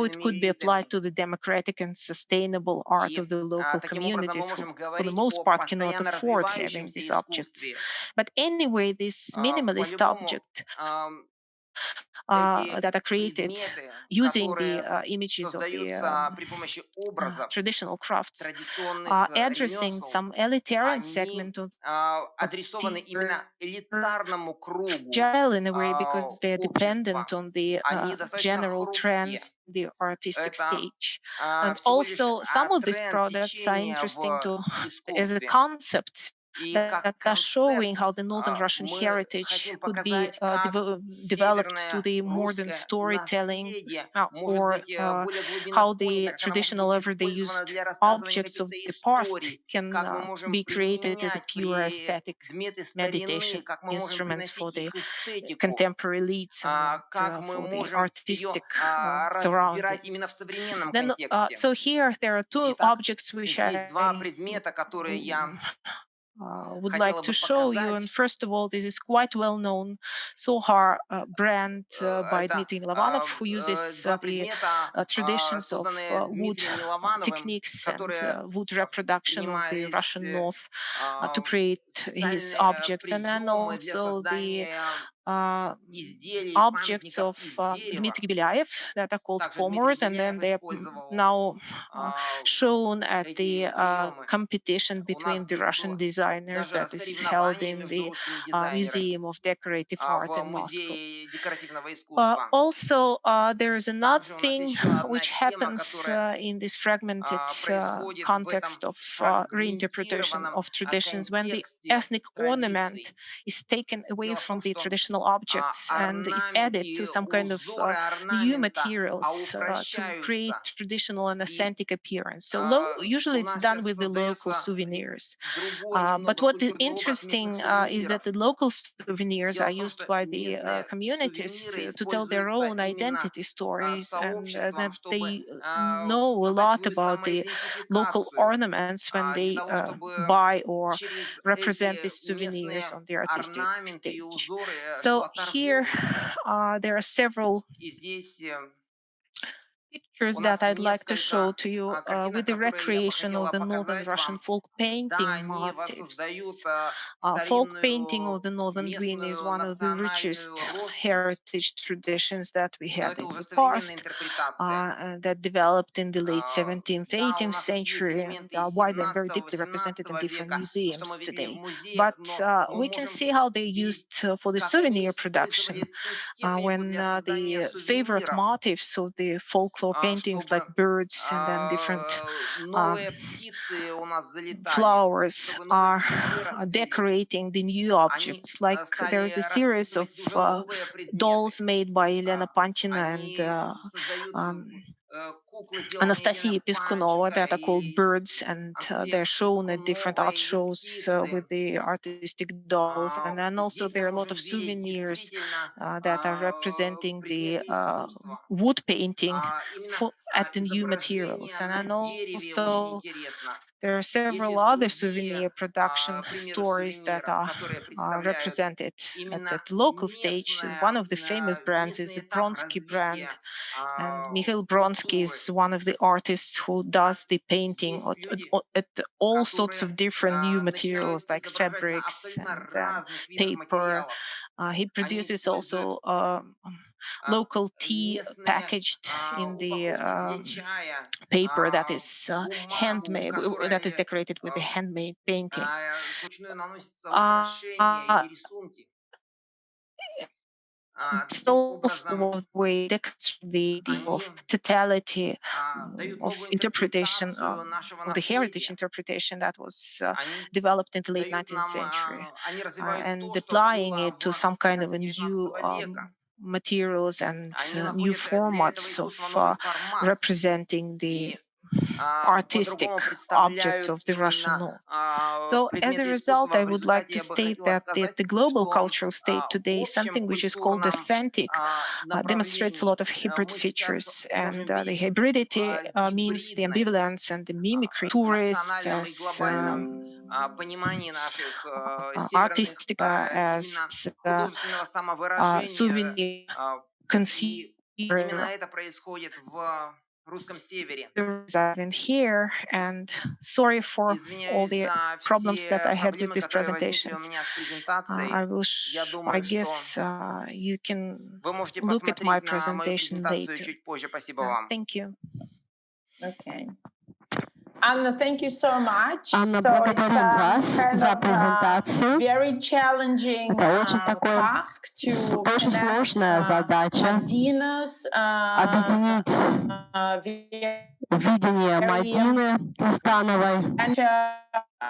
it could be applied to the democratic and sustainable art of the local communities who, for the most part, cannot afford having these objects. But anyway, this minimalist object that are created using the images of the traditional crafts, addressing some elitarian segment of fragile in a way because they are dependent on the general trends, the artistic stage. And also some of these products are interesting to as a concept that are showing how the Northern Russian heritage could be developed to the modern storytelling, or how the traditional everyday used objects of the past can be created as a pure aesthetic meditation instruments for the contemporary elites and for the artistic surroundings. Then, so here there are two objects which I would like to show you. And first of all, this is quite well-known Sohar brand by Dmitry Milovanov, who uses the traditions of wood techniques and wood reproduction of the Russian North to create his objects. And then also the objects of Dmitry Belyaev that are called komors, and then they're now shown at the competition between the Russian designers that is held in the Museum of Decorative Art in Moscow. Also, there is another thing which happens in this fragmented context of reinterpretation of traditions when the ethnic ornament is taken away from the traditional objects and is added to some kind of new materials to create traditional and authentic appearance. So usually it's done with the local souvenirs. But what is interesting is that the local souvenirs are used by the communities to tell their own identity stories, and that they know a lot about the local ornaments when they buy or represent these souvenirs on the artistic stage. So here there are several pictures that I'd like to show to you with the recreation of the Northern Russian folk painting motifs. Folk painting of the Northern Green is one of the richest heritage traditions that we had in the past, that developed in the late 17th, 18th century, and are widely and very deeply represented in different museums today. But we can see how they're used for the souvenir production when the favorite motifs of the folklore paintings like birds and then different flowers are decorating the new objects. Like there is a series of dolls made by Elena Pantina and Anastasiya Piskunova that are called birds, and they're shown at different art shows with the artistic dolls. And then also there are a lot of souvenirs that are representing the wood painting at the new materials. And then also there are several other souvenir production stories that are represented at the local stage. One of the famous brands is the Bronsky brand, and Mikhail Bronsky is one of the artists who does the painting at all sorts of different new materials like fabrics and paper. He produces also local tea packaged in the paper that is handmade, that is decorated with a handmade painting. It's also one way the of totality of interpretation of the heritage interpretation that was developed in the late 19th century and applying it to some kind of a new materials and new formats of representing the artistic objects of the Russian North. So as a result, I would like to state that the global cultural state today is something which is called authentic, demonstrates a lot of hybrid features. And the hybridity means the ambivalence and the mimicry. Tourists as artistic as souvenir consumer. In here, and sorry for all the problems that I had with these presentations. I will, I guess you can look at my presentation later. Thank you. Okay. Anna, thank you so much. Анна, благодарим вас за презентацию. Это очень такое, очень сложная задача объединить видение Мадины Тлостановой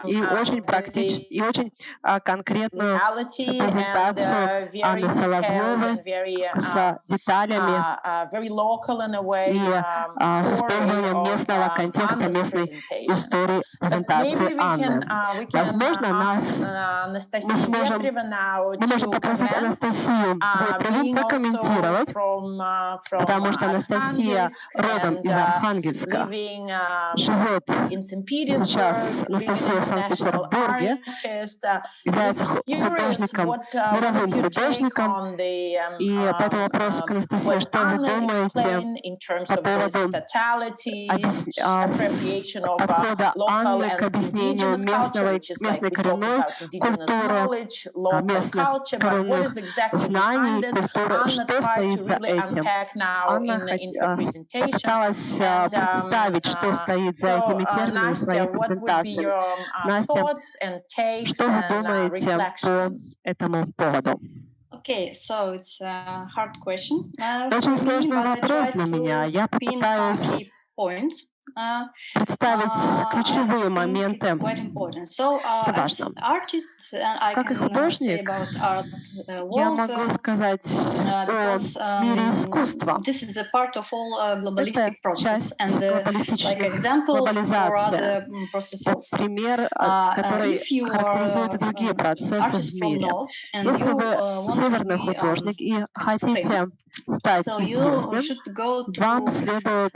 и очень практичную, и очень конкретную презентацию Анны Соловьевой с деталями и с использованием местного контекста, местной истории презентации Анны. Возможно, мы можем попросить Анастасию Вепреву прокомментировать, потому что Анастасия родом из Архангельска, живет сейчас Анастасия в Санкт-Петербурге, является художником, мировым художником, и поэтому вопрос к Анастасии: что вы думаете по поводу подхода Анны к объяснению местной коренной культуры, местных коренных знаний, культуры, что стоит за этим? Анна попыталась представить, что стоит за этими терминами в своей презентации. Настя, что вы думаете по этому поводу? Okay, so it's a hard question. Очень сложный вопрос для меня. Я попытаюсь представить ключевые моменты. Это важно. Как и художник, я могу сказать о мире искусства. Это часть глобалистических глобализации. Пример, который характеризует и другие процессы в мире. Если вы северный художник и хотите стать известным, вам следует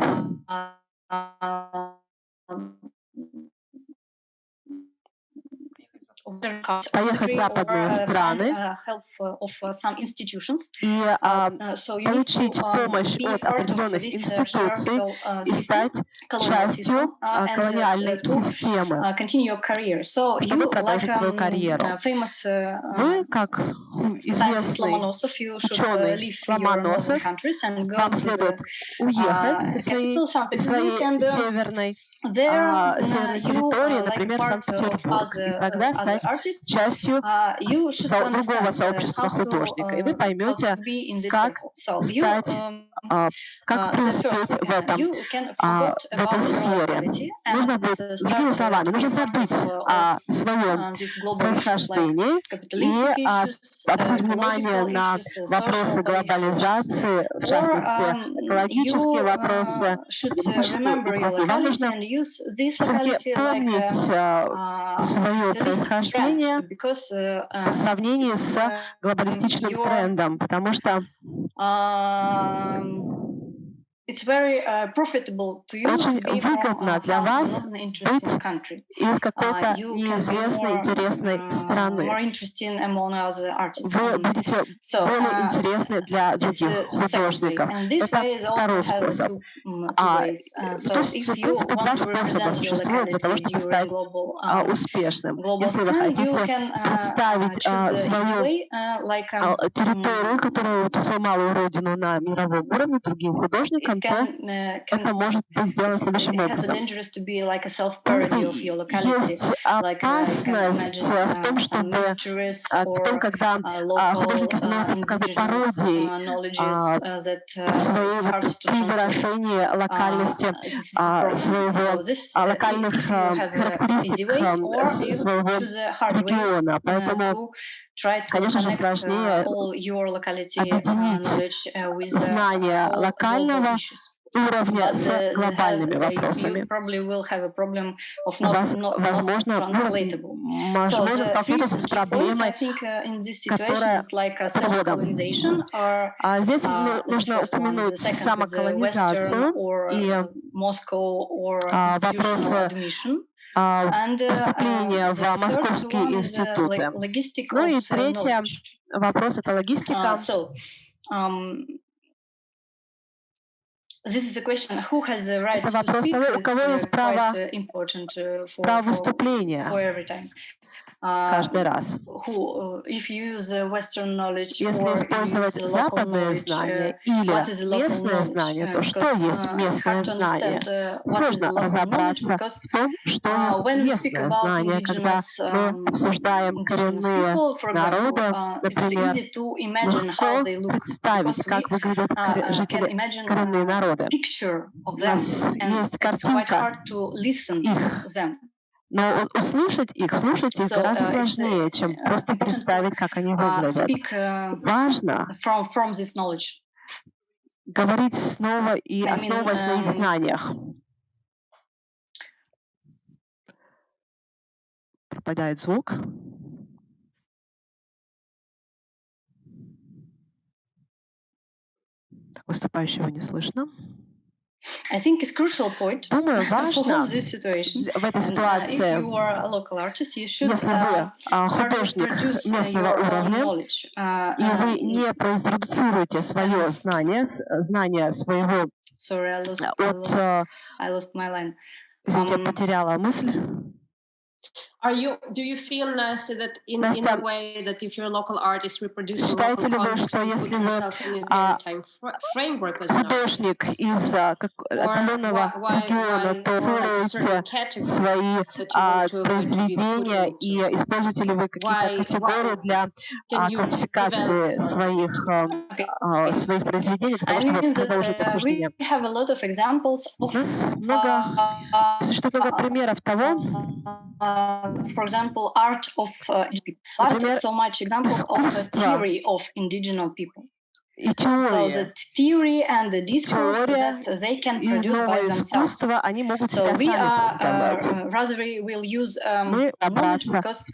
поехать в западные страны и получить помощь от определенных институций и стать частью колониальной системы, чтобы продолжить свою карьеру. Вы, как известный ученый Ломоносов, вам следует уехать из своей северной территории, например, в Санкт-Петербург, и тогда стать частью другого сообщества художника. И вы поймете, как преуспеть в этой сфере. Нужно будет, другими словами, нужно забыть о своем происхождении и обратить внимание на вопросы глобализации, в частности, экологические вопросы, политические. Вам нужно все-таки помнить свое происхождение в сравнении с глобалистичным трендом, потому что очень выгодно для вас быть из какой-то неизвестной, интересной страны. Вы будете более интересны для других художников. Это второй способ. То есть, в принципе, два способа существуют для того, чтобы стать успешным. Если вы хотите представить свою территорию, свою малую родину на мировом уровне другим художникам, то это может быть сделано следующим образом. Есть опасность в том, когда художники становятся как бы пародией при выражении локальности локальных характеристик своего региона. Поэтому, конечно же, сложнее объединить знания локального уровня с глобальными вопросами. Возможно, столкнуться с проблемой, которая переводом. Здесь нужно упомянуть самоколонизацию и вопросы поступления в московские институты. Ну и третий вопрос — это логистика. Это вопрос того, у кого есть право выступления каждый раз. Если использовать западные знания или местные знания, то что есть местное знание? Сложно разобраться в том, что есть местное знание, когда мы обсуждаем коренные народы. Например, легко представить, как выглядят коренные народы. У нас есть картинка их, Но слушать их гораздо сложнее, чем просто представить, как они выглядят. Важно говорить снова и основываясь на их знаниях. Пропадает звук. Выступающего не слышно. Думаю, важно в этой ситуации, если вы художник местного уровня, и вы не продуцируете свое знание своего Извините, я потеряла мысль. Do you feel, Настя, that in a way that if you're a local artist reproducing считаете local ли вы, context, что you put если вы yourself in a very time framework as an художник из отдаленного региона, то строите свои произведения и используете ли вы какие-то категории для классификации своих произведений, для того, чтобы продолжить обсуждение? У нас много примеров того, for example, art of art is so much examples of a theory of indigenous people. So the theory and the discourse that they can produce by themselves. So we rather will use knowledge because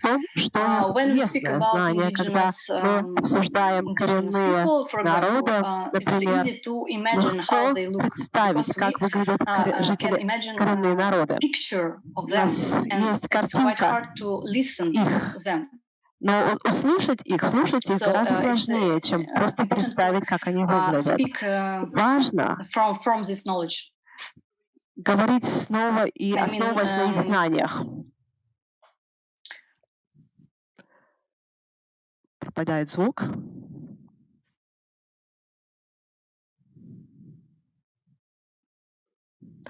when we speak about indigenous people, for example, it's easy to imagine how they look because we can imagine a picture of them, and it's quite hard to listen to them. Но услышать их гораздо сложнее, чем просто представить, как они выглядят. Важно говорить снова и основываясь на их знаниях. Пропадает звук.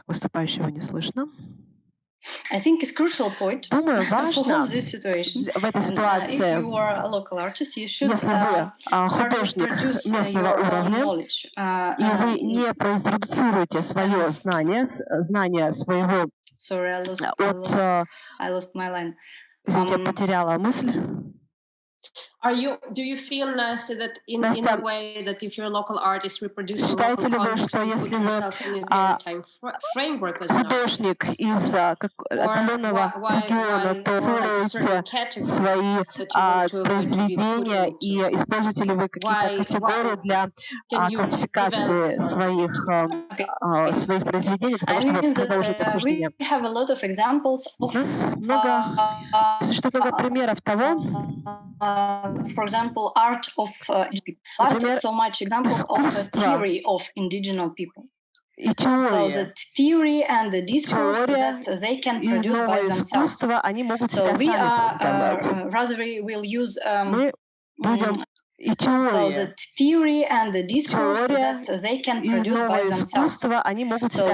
Выступающего не слышно. Думаю, важно в этой ситуации, если вы художник местного уровня, и вы не продуцируете свое знание своего Извините, я потеряла мысль. Do you feel, Настя, that in a way that if you're a local artist reproducing local context, you put yourself in a very time framework as an artist? Художник из отдаленного региона, то строите свои произведения и используете ли вы какие-то категории для классификации своих произведений, для того, чтобы продолжить обсуждение? У нас много примеров того, for example, art of art is so much examples of a theory of indigenous people. So the theory and the discourse that they can produce by themselves. So we rather will use so the theory and the discourse that they can produce by themselves. So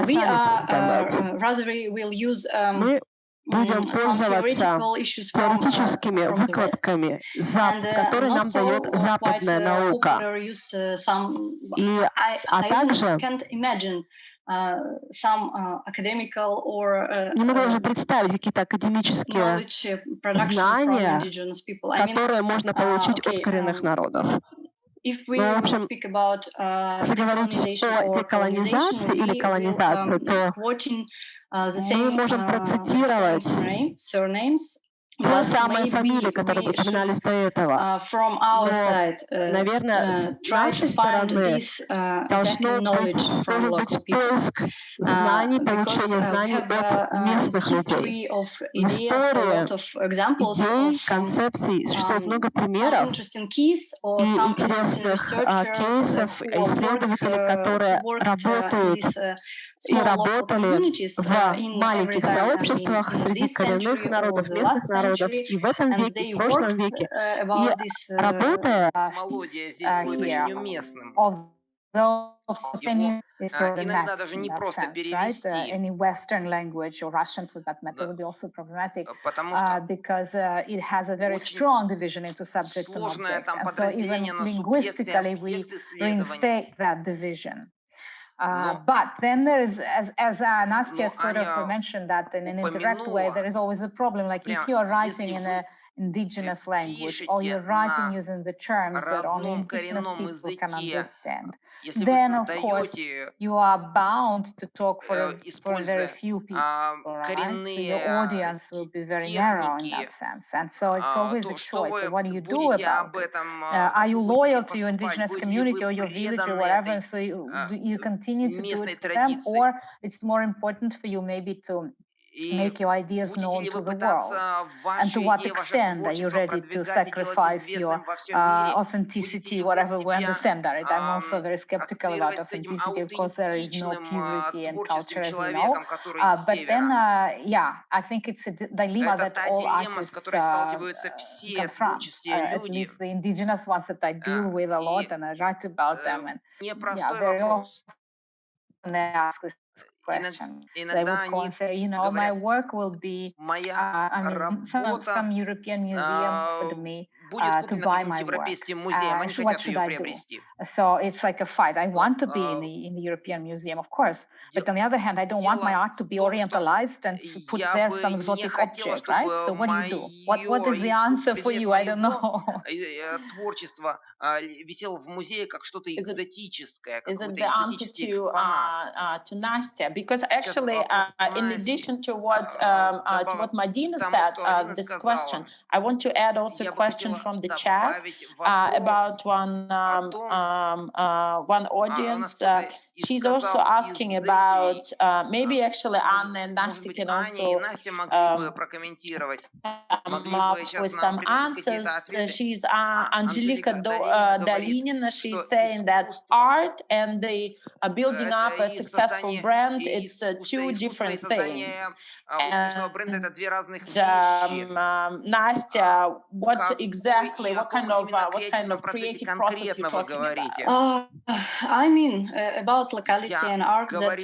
we rather will use будем пользоваться теоретическими выкладками, которые нам дает западная наука. А также не могу даже представить какие-то академические знания, которые можно получить от коренных народов. В общем, если говорить о деколонизации или колонизации, то мы можем процитировать те самые фамилии, которые упоминались до этого. Но, наверное, с нашей стороны должен быть поиск знаний, получение знаний от местных людей. В истории идей, концепций существует много примеров и интересных кейсов исследователей, которые работают и работали в маленьких сообществах среди коренных народов, местных народов и в этом веке, и в прошлом веке. И работая мелодия здесь будет очень уместным. Иногда даже не просто перевести, потому что очень сложное там подразделение на субъекты и объекты исследований. But then there is, as Anastasiya sort of mentioned that in an indirect way, there is always a problem. Like if you are writing in an indigenous language, or you're writing using the terms that only indigenous people can understand, then of course you are bound to talk for very few people, right? So your audience will be very narrow in that sense. And so it's always a choice. So what do you do about it? Are you loyal to your indigenous community or your village or whatever, and so you continue to do it for them, or it's more important for you maybe to make your ideas known to the world? And to what extent are you ready to sacrifice your authenticity, whatever we understand that? I'm also very skeptical about authenticity. Of course, there is no purity in culture, as we know. But then, yeah, I think it's a dilemma that all artists confront, at least the indigenous ones that I deal with a lot, and I write about them. And yeah, very often they ask this question. They would call and say, you know, my work will be, I mean, some European museum offered me to buy my work. What should I do? So it's like a fight. I want to be in the European Museum, of course. But on the other hand, I don't want my art to be orientalized and to put there some exotic object, right? So what do? What is the answer for you? I don't know. Is it the answer to Nastya? Because actually, in addition to what Madina said, this question, I want to add also a question from the chat about one audience. She's also asking about maybe actually Anna and Nastya can also come up with some answers. She's Angelica Dolinina. She's saying that art and the building up a successful brand, it's two different things. And Nastya, what kind of creative process you're talking about? I mean about locality and art that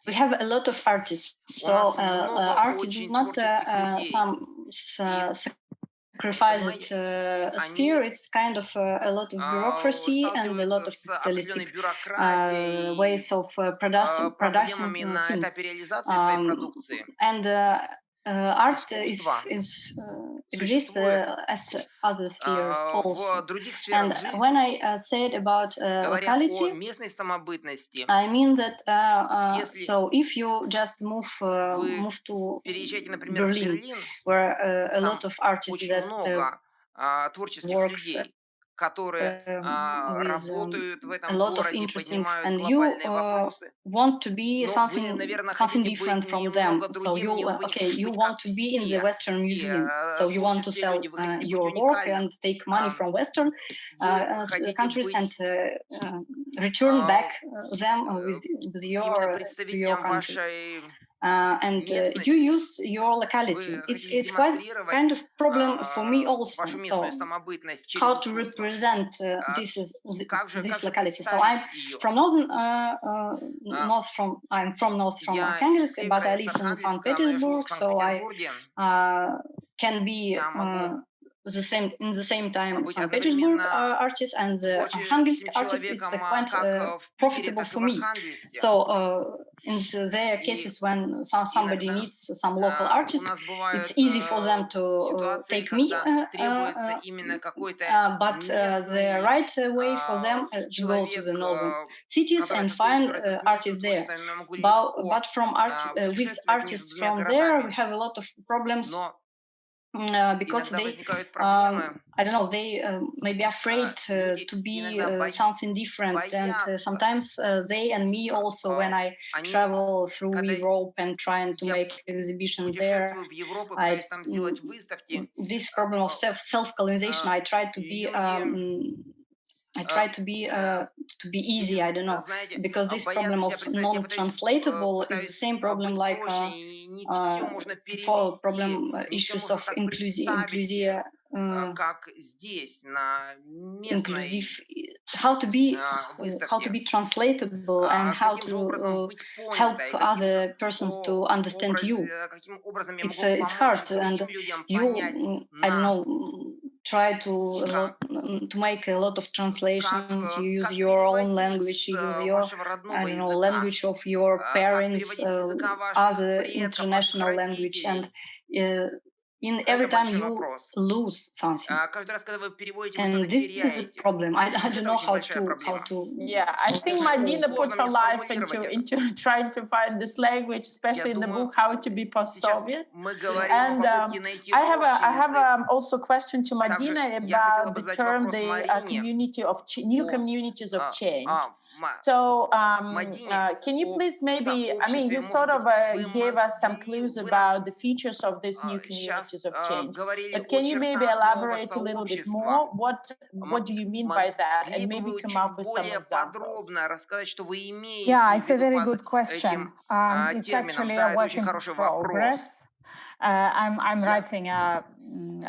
we have a lot of artists. So art is not some sacrificed sphere. It's kind of a lot of bureaucracy and a lot of capitalistic ways of production things. And art exists as other spheres also. And when I said about locality, I mean that so if you just move to Berlin, where a lot of artists that work with a lot of interesting, and you want to be something different from them. So you want to be in the Western Museum. So you want to sell your work and take money from Western countries and return back them with your country. And you use your locality. It's quite kind of problem for me also. So how to represent this locality? So I'm from north from Archangельsk, but I live in St. Petersburg. So I can be in the same time St. Petersburg artist and the Archangельsk artist. It's quite profitable for me. So in their cases, when somebody needs some local artist, it's easy for them to take me. But the right way for them to go to the northern cities and find artists there. But from with artists from there, we have a lot of problems. Because they, I don't know, they may be afraid to be something different. And sometimes they and me also, when I travel through Europe and trying to make exhibition there, this problem of self-colonization, I try to be easy, I don't know, because this problem of non-translatable is the same problem like for problem issues of inclusive, how to be translatable and how to help other persons to understand you. It's hard, and you, I don't know, try to make a lot of translations. You use your own language. You use your, I don't know, language of your parents, other international language, and in every time you lose something. And this is the problem. I don't know how to. Yeah, I think Madina put her life into trying to find this language, especially in the book How to be Post-Soviet. And I have also a question to Madina about the term community of new communities of change. So can you please maybe, I mean, you sort of gave us some clues about the features of these new communities of change, but can you maybe elaborate a little bit more? What do you mean by that? And maybe come up with some examples. Yeah, it's a very good question. It's actually a work in progress. I'm writing a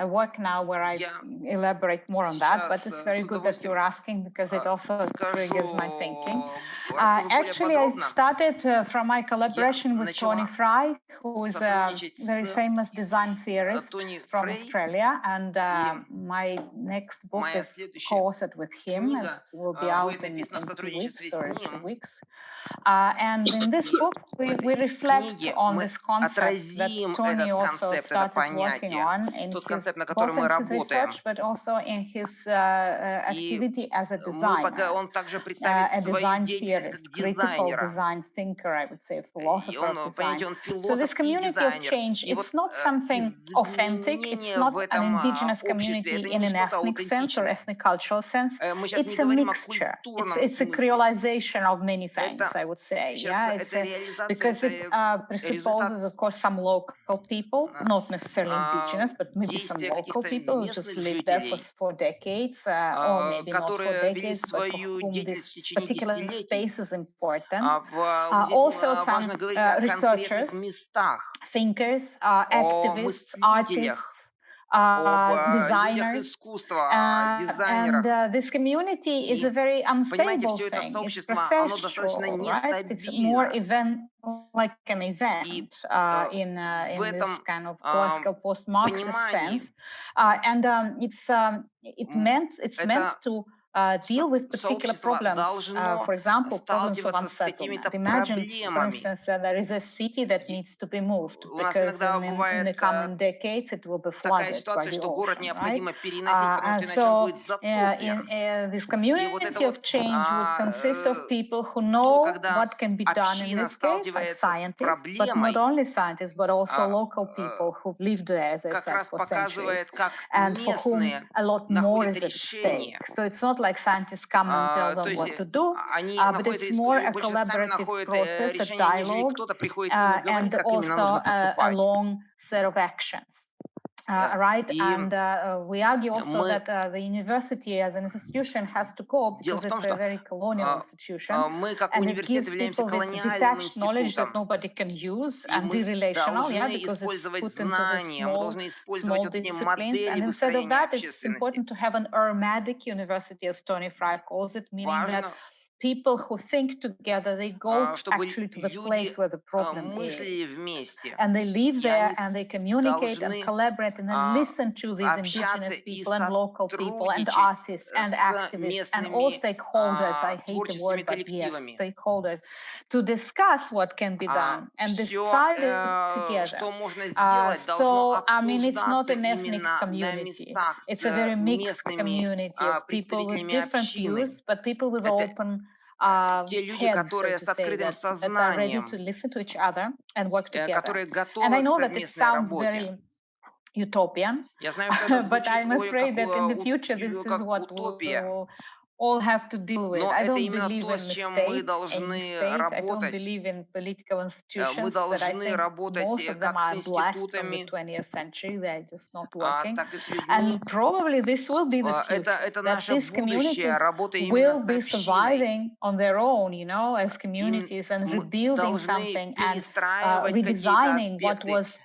work now where I elaborate more on that, but it's very good that you're asking because it also triggers my thinking. Actually, I started from my collaboration with Tony Fry, who is a very famous design theorist from Australia, and my next book is co-authored with him, and it will be out in 2 weeks or in 2 weeks. And in this book, we reflect on this concept that Tony also started working on in both in his research, but also in his activity as a designer, a design theorist, critical design thinker, I would say, philosopher of design. So this community of change, it's not something authentic. It's not an indigenous community in an ethnic sense or ethnic cultural sense. It's a mixture. It's a creolization of many things, I would say. Yeah, because it presupposes, of course, some local people, not necessarily indigenous, but maybe some local people who just lived there for decades, or maybe not for decades, but for whom this particular space is important. Also some researchers, thinkers, activists, artists, designers, and this community is a very unstable thing. It's processual, right? It's more like an event in this kind of classical post-Marxist sense, and it's meant to deal with particular problems, for example, problems of unsettlement. Imagine, for instance, there is a city that needs to be moved because in the coming decades it will be flooded by the ocean, right? And so in this community of change would consist of people who know what can be done in this case, like scientists, but not only scientists, but also local people who've lived there, as I said, for centuries, and for whom a lot more is at stake. So it's not like scientists come and tell them what to do, but it's more a collaborative process, a dialogue, and also a long set of actions. Right, and we argue also that the university as an institution has to cope because it's a very colonial institution, and it gives people this detached knowledge that nobody can use and be relational, because it's put into the small disciplines. And instead of that, it's important to have an urmadic university, as Tony Fry calls it, meaning that people who think together, they go actually to the place where the problem is. And they live there and they communicate and collaborate and then listen to these indigenous people and local people and artists and activists and all stakeholders. I hate the word, but yes, stakeholders, to discuss what can be done and decide it together. So, I mean, it's not an ethnic community. It's a very mixed community of people with different views, but people with open heads, so to say, that are ready to listen to each other and work together. And I know that it sounds very utopian, but I'm afraid that in the future this is what we'll all have to deal with. I don't believe in the state. I don't believe in political institutions that I think most of them are blessed from the 20th century. They're just not working. And probably this will be the future, that these communities will be surviving on their own, as communities and rebuilding something and redesigning what was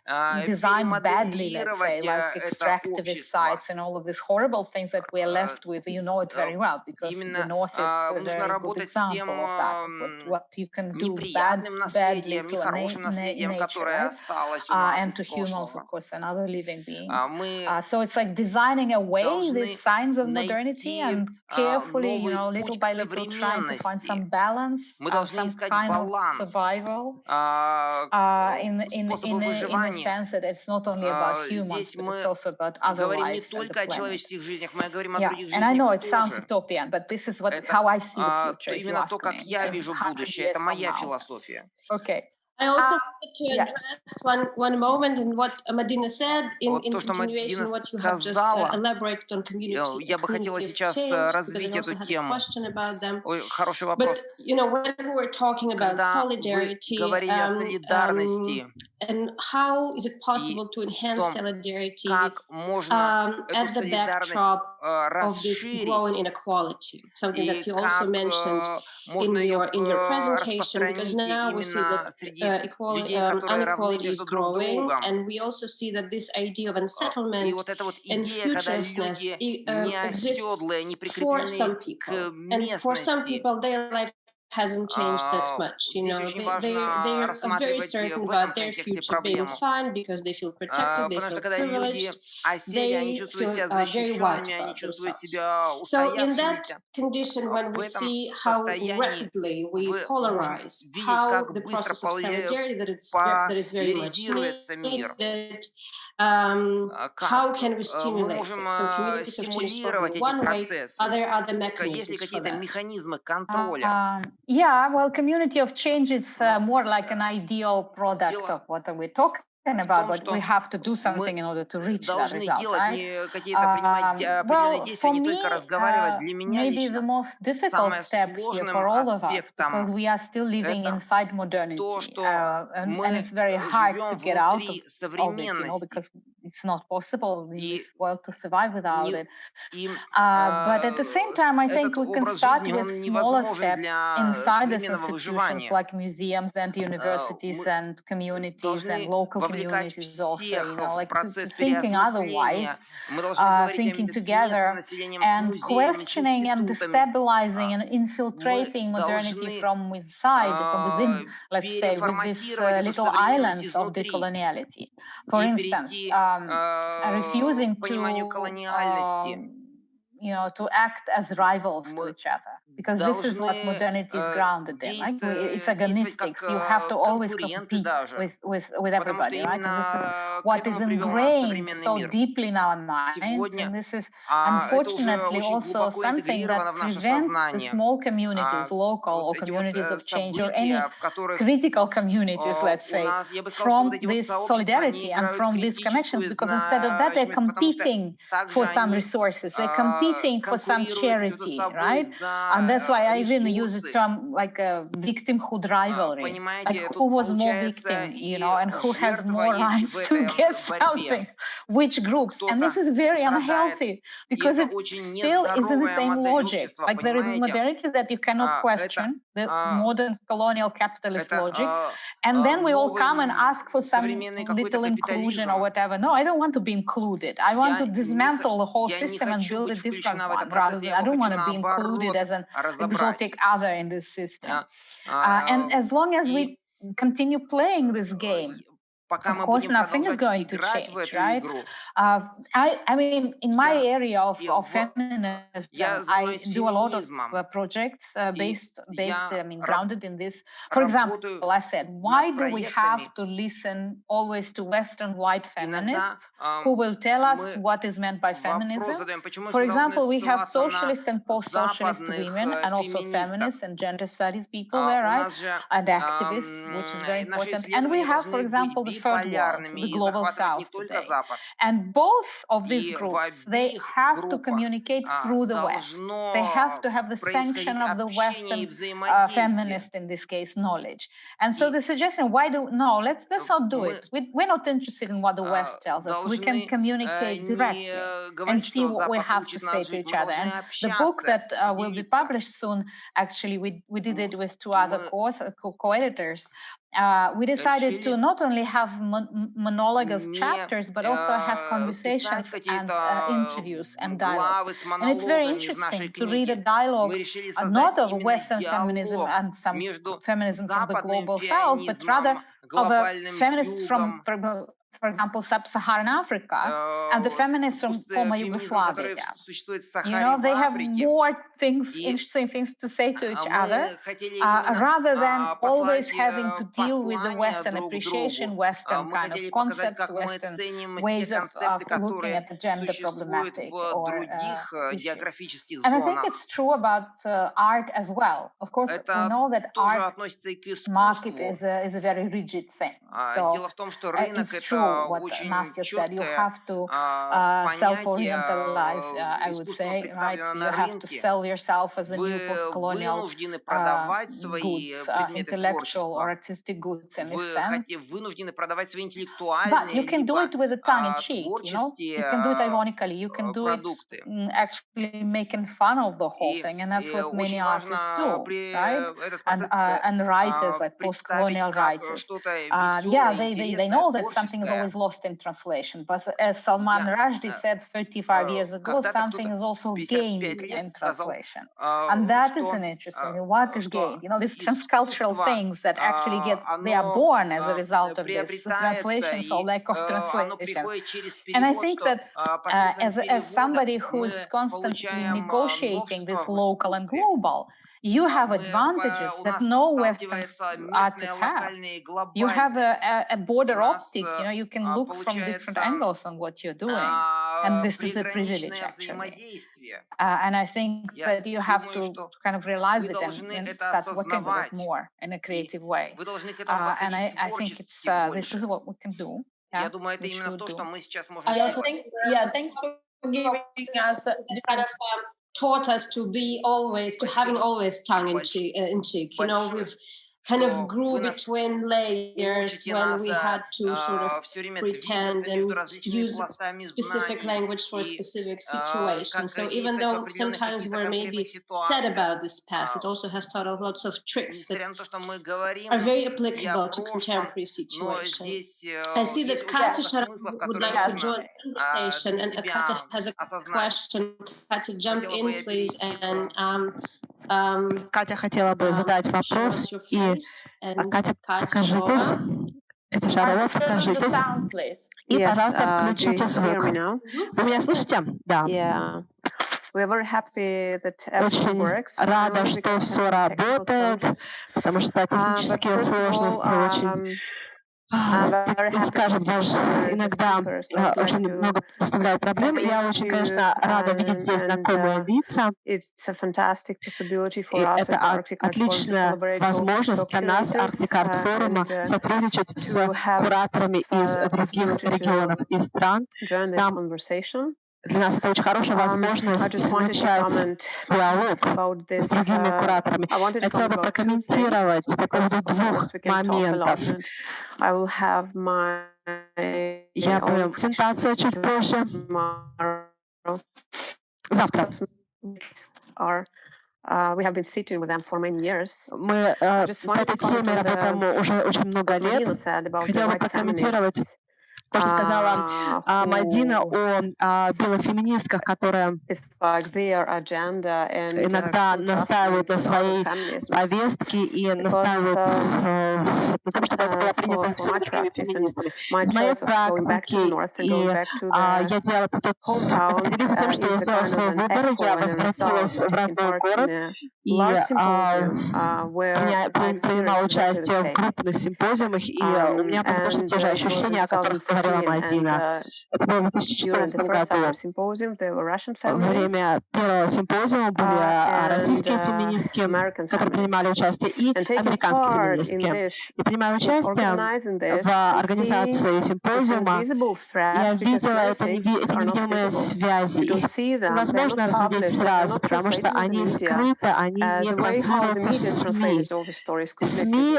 designed badly, let's say, like extractivist sites and all of these horrible things that we're left with. You know it very well because именно нужно работать с тем неприятным наследием, нехорошим наследием, которое осталось у нас из прошлого. Мы должны найти новый путь к современности. Мы должны искать баланс, способы выживания. Здесь мы говорим не только о человеческих жизнях, мы говорим о других жизнях тоже. Это именно то, как я вижу будущее. Это моя философия. I also wanted to address one moment in what Madina said in continuation what you have just elaborated on community. Я бы хотела сейчас развить эту тему. Ой, хороший But вопрос. when we were talking about solidarity, говорили о солидарности, and how is it possible to enhance solidarity как можно эту at the backdrop of this growing inequality, something that you also mentioned in your presentation, because now we see that inequality is growing, and we also see that this idea of unsettlement and futurelessness exists for some people, and for some people their life hasn't changed that much. You know, they are very certain about their future being fine because they feel protected, they feel privileged, they feel very white about themselves. So in that condition, when we see how rapidly we polarize, how the process of solidarity that is very much needed, how can we stimulate it? So communities of change spoken one way, are there other mechanisms for that? Well, community of change is more like an ideal product of what we're talking about, but we have to do something in order to reach that result, right? Well, for me, maybe the most difficult step here for all of us, because we are still living inside modernity, and it's very hard to get out of it, because it's not possible in this world to survive without it. But at the same time, I think we can start with smaller steps inside these institutions like museums and universities and communities and local communities also, like thinking otherwise, thinking together and questioning and destabilizing and infiltrating modernity from inside, from within, let's say, with these little islands of decoloniality. For instance, refusing to act as rivals to each other, because this is what modernity is grounded in. Like it's agonistics. You have to always compete with everybody, right? And this is what is ingrained so deeply in our minds, and this is unfortunately also something that prevents the small communities, local or communities of change, or any critical communities, let's say, from this solidarity and from these connections, because instead of that, they're competing for some resources, they're competing for some charity, right? And that's why I even use the term like a victimhood rivalry, like who was more victim, and who has more rights to get something, which groups. And this is very unhealthy, because it still is in the same logic. Like there is modernity that you cannot question, the modern colonial capitalist logic, and then we all come and ask for some little inclusion or whatever. No, I don't want to be included. I want to dismantle the whole system and build a different one. Rather than, I don't want to be included as an exotic other in this system. And as long as we continue playing this game, of course, nothing is going to change, right? I mean, in my area of feminism, I do a lot of projects grounded in this. For example, I said, why do we have to listen always to Western white feminists who will tell us what is meant by feminism? For example, we have socialist and post-socialist women, and also feminists and gender studies people there, right? And activists, which is very important. And we have, for example, the third world, the global south today. And both of these groups, they have to communicate through the West. They have to have the sanction of the Western feminist, in this case, knowledge. And so the suggestion, let's not do it. We're not interested in what the West tells us. We can communicate directly and see what we have to say to each other. And the book that will be published soon, actually, we did it with two other co-editors. we decided to not only have monologues chapters, but also have conversations and interviews and dialogues. And it's very interesting to read a dialogue not of Western feminism and some feminism from the global South, but rather of a feminist from, for example, sub-Saharan Africa and the feminists from former Yugoslavia. You know, they have more things, interesting things to say to each other, rather than always having to deal with the Western appreciation, Western kind of concepts, Western ways of looking at the gender problematic or issues. And I think it's true about art as well. Of course, we know that art market is a very rigid thing. So it's true what Nastya said. You have to self-orientalize, I would say, right? You have to sell yourself as a new post-colonial goods, intellectual or artistic goods in this sense. But you can do it with a tongue-in-cheek, you know? You can do it ironically. You can do it actually making fun of the whole thing, and that's what many artists do, right? And writers, like post-colonial writers. Yeah, they know that something is always lost in translation. But as Salman Rushdie said 35 years ago, something is also gained in translation. And that is an interesting, what is gained? You know, these transcultural things that actually they are born as a result of this, translations or lack of translation. And I think that as somebody who is constantly negotiating this local and global, you have advantages that no Western artists have. You have a border optic, you know, you can look from different angles on what you're doing. And this is a privilege, actually. And I think that you have to kind of realize it and start working with it more in a creative way. And I think this is what we can do. Yeah, we should do. I also think, thanks for giving us kind of taught us to be always, to having always tongue in cheek. You know, we've kind of grew between layers when we had to sort of pretend and use specific language for a specific situation. So even though sometimes we're maybe sad about this past, it also has taught us lots of tricks that are very applicable to contemporary situations. I see that Katya would like to join the conversation, and Katya has a question. Katya, jump in, please, and Катя хотела бы задать вопрос, и Катя, покажитесь. Это Шарова, покажитесь. И, пожалуйста, включите звук. Вы меня слышите? Да. Очень рада, что все работает, потому что технические сложности очень... скажем, даже иногда очень много доставляют проблем. Я очень, конечно, рада видеть здесь знакомые лица. И это отличная возможность для нас, Arctic Art Forum, сотрудничать с кураторами из других регионов и стран. Для нас это очень хорошая возможность начать диалог с другими кураторами. Хотела бы прокомментировать по поводу двух моментов. Я бы презентацию чуть позже. Завтра. Мы по этой теме работаем уже очень много лет. Хотела бы прокомментировать то, что сказала Мадина о белофеминистках, которые иногда настаивают на своей повестке и настаивают на том, чтобы это было принято всеми другими феминистками. Из моей практики, я делала определиться тем, что я сделала свой выбор, я возвратилась в родной город и принимала участие в крупных симпозиумах, и у меня были точно те же ощущения, о которых говорила Мадина. Это было в 2014 году. Во время первого симпозиума были российские феминистки, которые принимали участие, и американские феминистки. И принимая участие в организации симпозиума, я видела эти невидимые связи. Их невозможно разглядеть сразу, потому что они скрыты, они не транслируются в СМИ. СМИ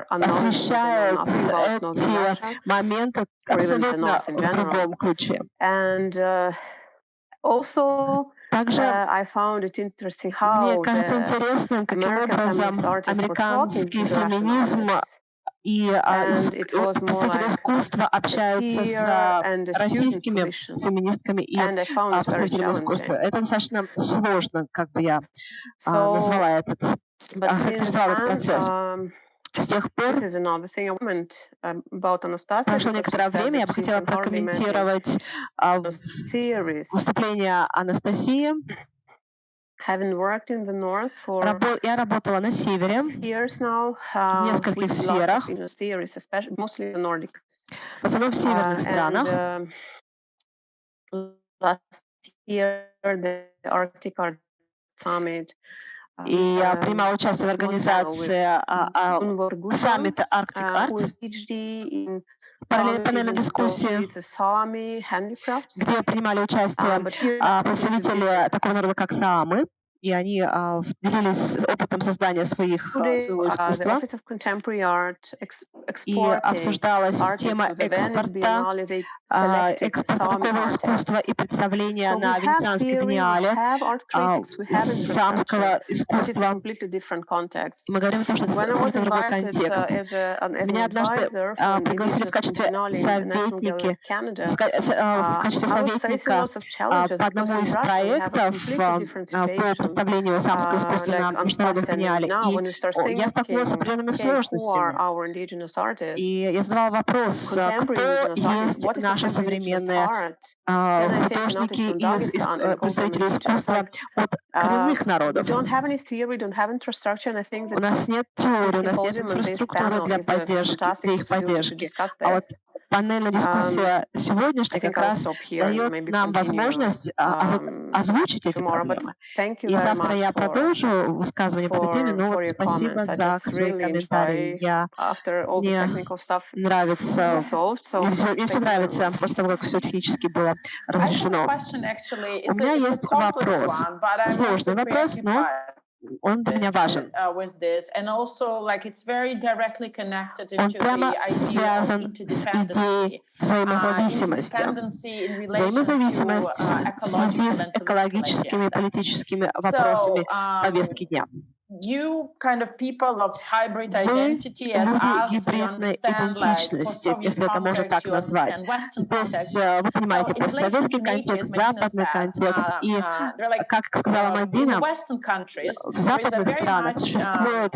освещают эти моменты абсолютно в другом ключе. Также мне кажется интересным, каким образом американский феминизм и представители искусства общаются с российскими феминистками и представителями искусства. Это достаточно сложно, как бы я назвала характеризовала этот процесс. С тех пор прошло некоторое время, я бы хотела прокомментировать выступление Анастасии. Я работала на Севере в нескольких сферах, в основном в северных странах. И я принимала участие в организации саммита Арктик-Арт, панельной дискуссии, где принимали участие представители такого народа, как саамы, и они делились опытом создания своего искусства. И обсуждалась тема экспорта такого искусства и представления на Венецианской биеннале самского искусства. Мы говорим о том, что это абсолютно другой контекст. Меня однажды пригласили в качестве советника по одному из проектов по представлению самского искусства на международной биеннале. И я столкнулась с определенными сложностями. И я задавала вопрос, кто есть наши современные художники и представители искусства от коренных народов. У нас нет теории, у нас нет инфраструктуры для их поддержки. А вот панельная дискуссия сегодняшняя как раз дает нам возможность озвучить эти проблемы. И завтра я продолжу высказывание по этой теме, но вот спасибо за свои комментарии. Мне нравится, мне все нравится после того, как все технически было разрешено. У меня есть вопрос, сложный вопрос, но он для меня важен. Он прямо связан с идеей взаимозависимости. Взаимозависимость в связи с экологическими и политическими вопросами повестки дня. Вы люди гибридной идентичности, если это можно так назвать. Здесь вы понимаете постсоветский контекст, западный контекст. И, как сказала Мадина, в западных странах существует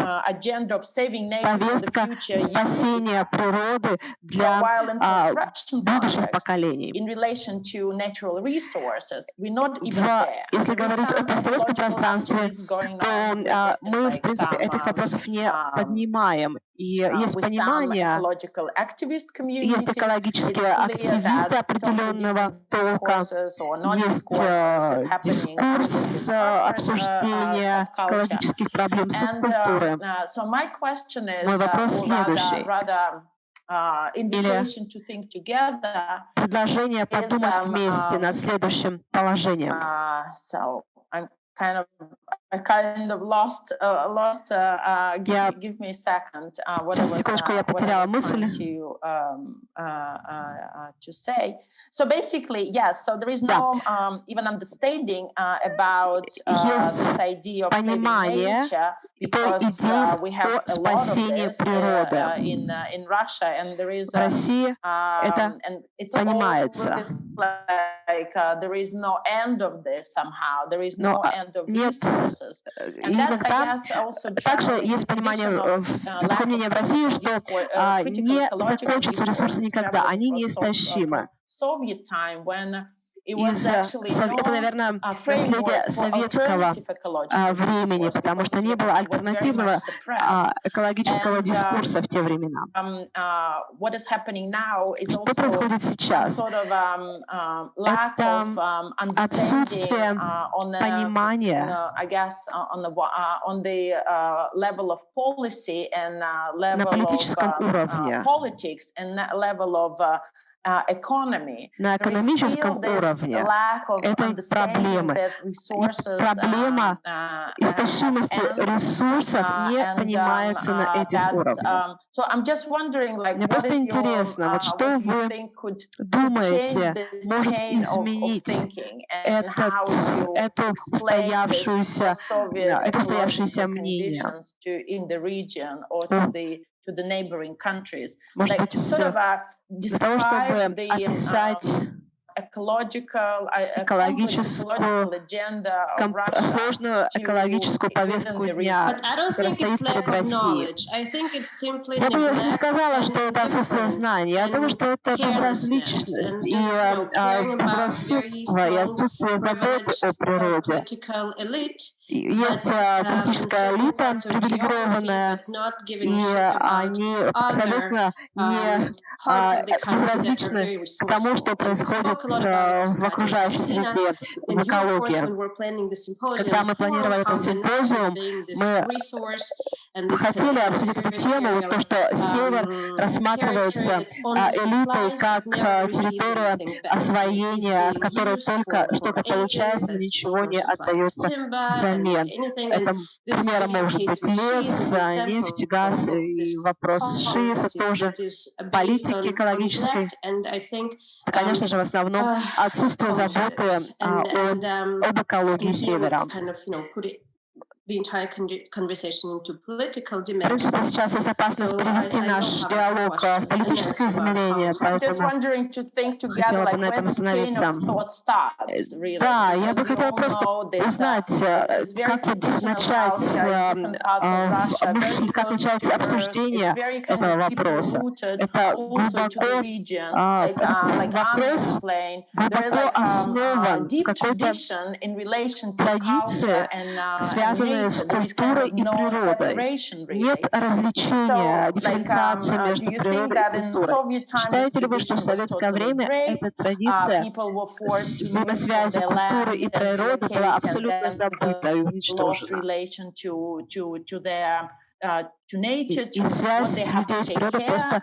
повестка спасения природы для будущих поколений. Если говорить о постсоветском пространстве, то мы, в принципе, этих вопросов не поднимаем. И есть понимание, есть экологические активисты определенного толка, есть дискурс обсуждения экологических проблем субкультуры. Мой вопрос следующий. Или предложение подумать вместе над следующим положением. Сейчас, секундочку, я потеряла мысль. So basically, yes, so there is no even understanding about this idea of saving nature, because we have a lot of this in Russia, and there is and it's always like there is no end of this somehow. There is no end of resources. And that's, I guess, also также есть понимание, такое мнение в России, что не закончатся ресурсы никогда, они неистощимы. Это, наверное, наследие советского времени, потому что не было альтернативного экологического дискурса в те времена. Что происходит сейчас? Это отсутствие понимания на политическом уровне, на экономическом уровне этой проблемы. Проблема истощимости ресурсов не понимается на этих уровнях. Мне просто интересно, вот что вы думаете может изменить это устоявшееся мнение Может быть, для того, чтобы описать сложную экологическую повестку дня, которая стоит перед Россией. Я бы не сказала, что это отсутствие знаний. Я думаю, что это безразличность и безрассудство, и отсутствие заботы о природе. Есть политическая элита привилегированная, и они абсолютно не безразличны к тому, что происходит в окружающей среде, в экологии. Когда мы планировали этот симпозиум, мы хотели обсудить эту тему, то, что Север рассматривается элитой как территория освоения, от которой только что-то получается, но ничего не отдается взамен. Это примером может быть лес, нефть, газ и вопрос шиеса тоже, политики экологической. Конечно же, в основном отсутствие заботы об экологии Севера. В принципе, сейчас есть опасность перевести наш диалог в политическое измерение, поэтому хотела бы на этом остановиться. Да, я бы хотела просто узнать, как начать обсуждение этого вопроса. Это глубоко основан в какой-то традиции, связанной с культурой и природой. Нет развлечения, дифференциации между природой и культурой. Считаете ли вы, что в советское время эта традиция взаимосвязи культуры и природы была абсолютно забыта и уничтожена? И связь людей с природой просто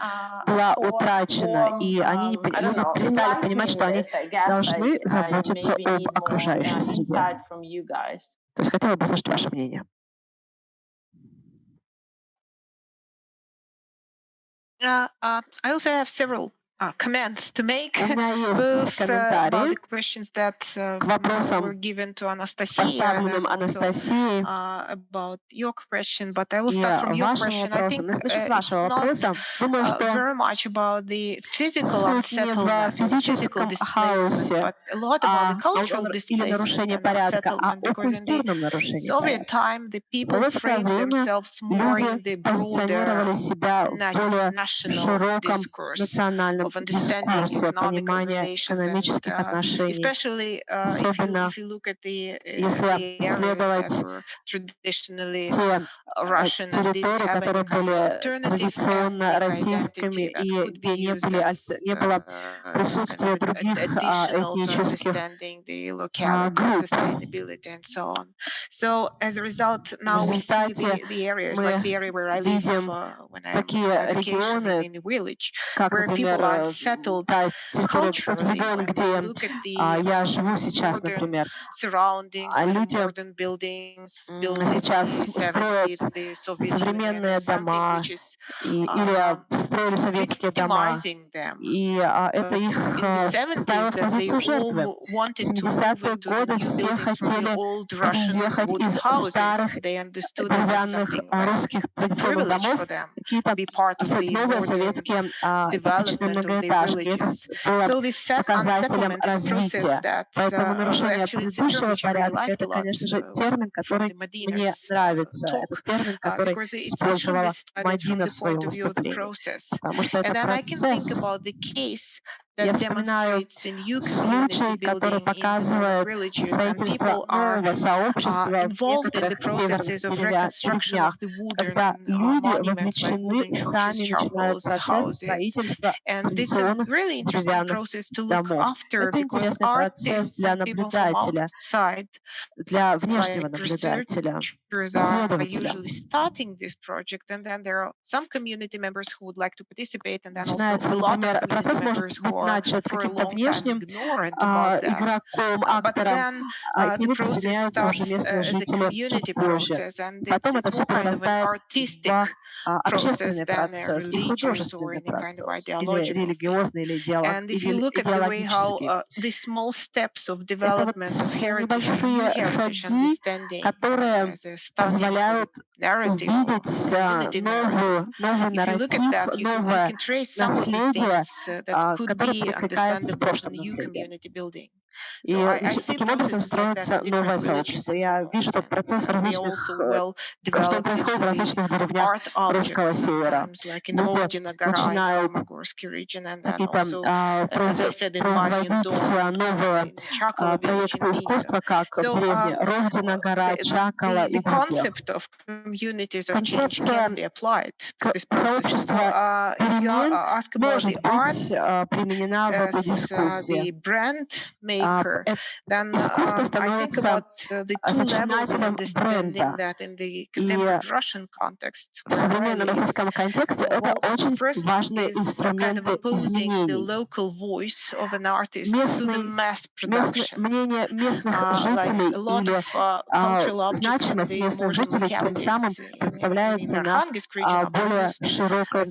была утрачена, и люди перестали понимать, что они должны заботиться об окружающей среде. То есть хотела бы услышать ваше мнение. I also have several comments to make, both about the questions that were given to Anastasia and also about your question. But I will start from your question. I think it's not very much about the physical unsettlement, physical displacement, but a lot about the cultural displacement and unsettlement, because in the Soviet time, the people framed themselves more in the broader national discourse of understanding economical relations, and especially if you look at the areas that were traditionally Russian and didn't have any kind of alternative ethnic identity that could be used as additional to understanding the locality, sustainability, and so on. So as a result, now we see the areas, like the area where I live when I'm vacationing in the village, where people are settled culturally. Look at the modern surroundings, with modern buildings built in the 70s, the Soviet Union, something which is victimizing them. But in the 70s, that they all wanted to move into the new buildings from the old Russian wooden houses. They understood it as something like privilege for them to be part of the modern development of the villages. So this unsettlement is a process that actually is a term which I really like a lot from the Madina's talk, because it's actually studied from the point of view of the process. And then I can think about the case that demonstrates the new community building in villages, and people are involved in the processes of reconstruction of the wooden monuments, like wooden churches, chapels, houses. And this is a really interesting process to look after, because artists and people from outside, like researchers, are usually starting this project, and then there are some community members who would like to participate, and then also a lot of community members who are for a long time ignorant about that. But then the process starts as a community process, and it's more kind of an artistic общественный процесс и художественный процесс, или религиозный, или идеологический. Это вот небольшие шаги, которые позволяют увидеть новый нарратив, новое наследие, которое перекликается с прошлым наследием. И таким образом строится новое сообщество. Я вижу этот процесс в различных, что он происходит в различных деревнях Русского Севера. Люди начинают какие-то производить новые проекты искусства, как в деревне Родина, Гора, Чакала и другие. Концепция сообщества перемен может быть применена в этой дискуссии. Искусство становится зачинателем бренда. И в современном российском контексте это очень важный инструмент изменений. Мнение местных жителей или значимость местных жителей тем самым представляется на более широком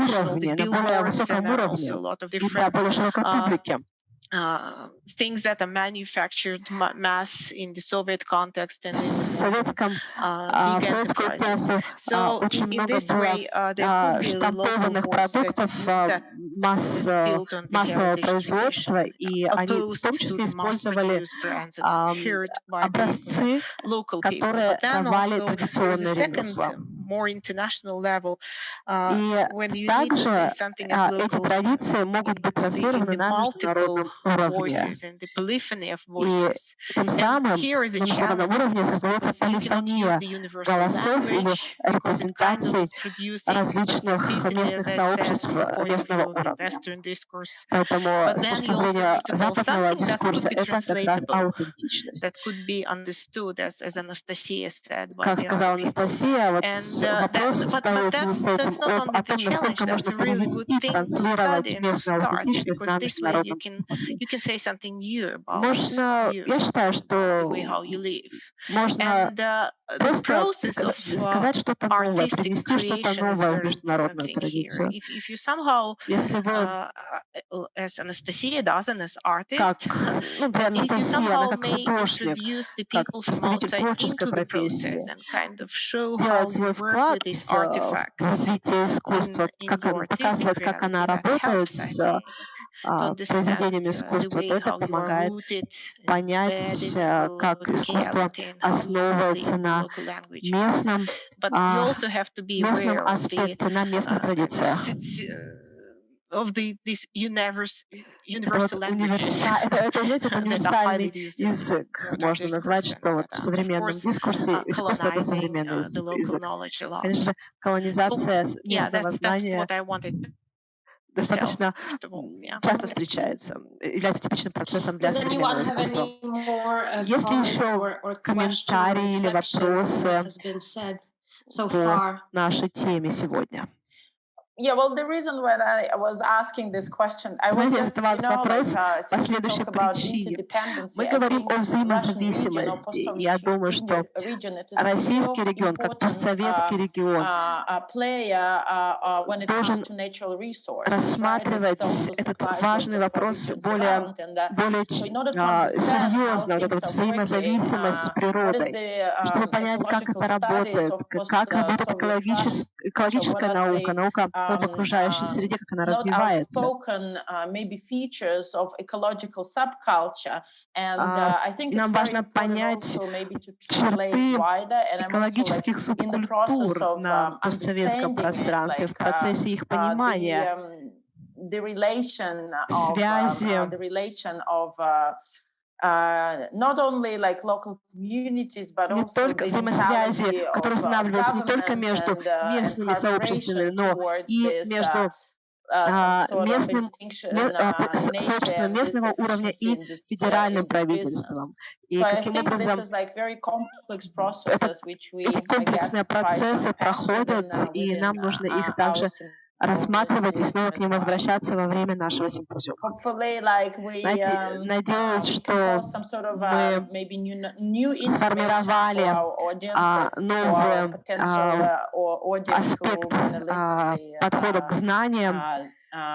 уровне, на более высоком уровне и для более широкой публики. Things that are manufactured mass in the Soviet context and советском эпоху очень много было штампованных продуктов массового производства, и они в том числе использовали образцы, которые давали традиционные ремесла. И также эти традиции могут быть транслированы на международном уровне. И тем самым на международном уровне создается полифония голосов или репрезентаций различных местных сообществ местного уровня. Поэтому с точки зрения западного дискурса это как раз аутентичность. Как сказала Анастасия, вот вопрос встает с этим о том, насколько можно перевести, транслировать местную аутентичность на международном уровне. Можно, я считаю, что можно просто сказать что-то новое, привнести что-то новое в международную традицию. Если вы, как, например, Анастасия, она как художник, как представитель творческой профессии, делает свой вклад в развитие искусства, показывает, как она работает с произведениями искусства, то это помогает понять, как искусство основывается на местном аспекте, на местных традициях. Это универсальный язык. Можно назвать, что вот в современном дискурсе искусство — это современный язык. Конечно, колонизация местного знания достаточно часто встречается, является типичным процессом для современного искусства. Есть ли еще комментарии или вопросы по нашей теме сегодня? Yeah, well, the reason why I was asking this question, I was just, по следующей причине. Мы говорим о взаимозависимости. Я думаю, что российский регион, как постсоветский регион, должен рассматривать этот важный вопрос более серьезно, вот эту вот взаимозависимость с природой, чтобы понять, как это работает, как работает экологическая наука, наука об окружающей среде, как она развивается. Нам важно понять черты экологических субкультур на постсоветском пространстве в процессе их понимания, не только взаимосвязи, которые устанавливаются не только между местными сообществами, но и между сообществом местного уровня и федеральным правительством. И каким образом эти комплексные процессы проходят, и нам нужно их также рассматривать и снова к ним возвращаться во время нашего симпозиума. Надеюсь, что мы сформировали новый аспект подхода к знаниям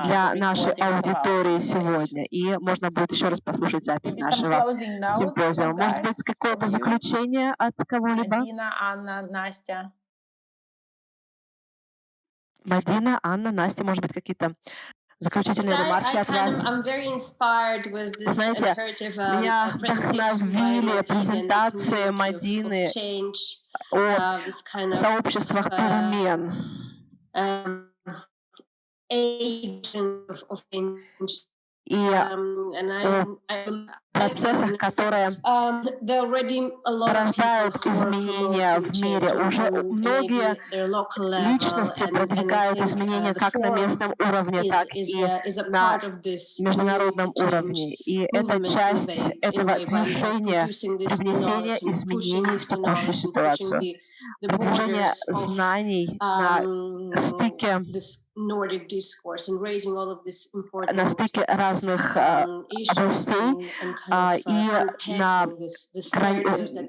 для нашей аудитории сегодня. И можно будет еще раз послушать запись нашего симпозиума. Может быть, какое-то заключение от кого-либо? Мадина, Анна, Настя. Мадина, Анна, Настя, может быть, какие-то заключительные ремарки от вас? Знаете, меня вдохновили презентации Мадины о сообществах перемен. И о процессах, которые порождают изменения в мире. Уже многие личности продвигают изменения как на местном уровне, так и на международном уровне. И это часть этого движения внесения изменений в текущую ситуацию. Продвижение знаний на стыке разных областей,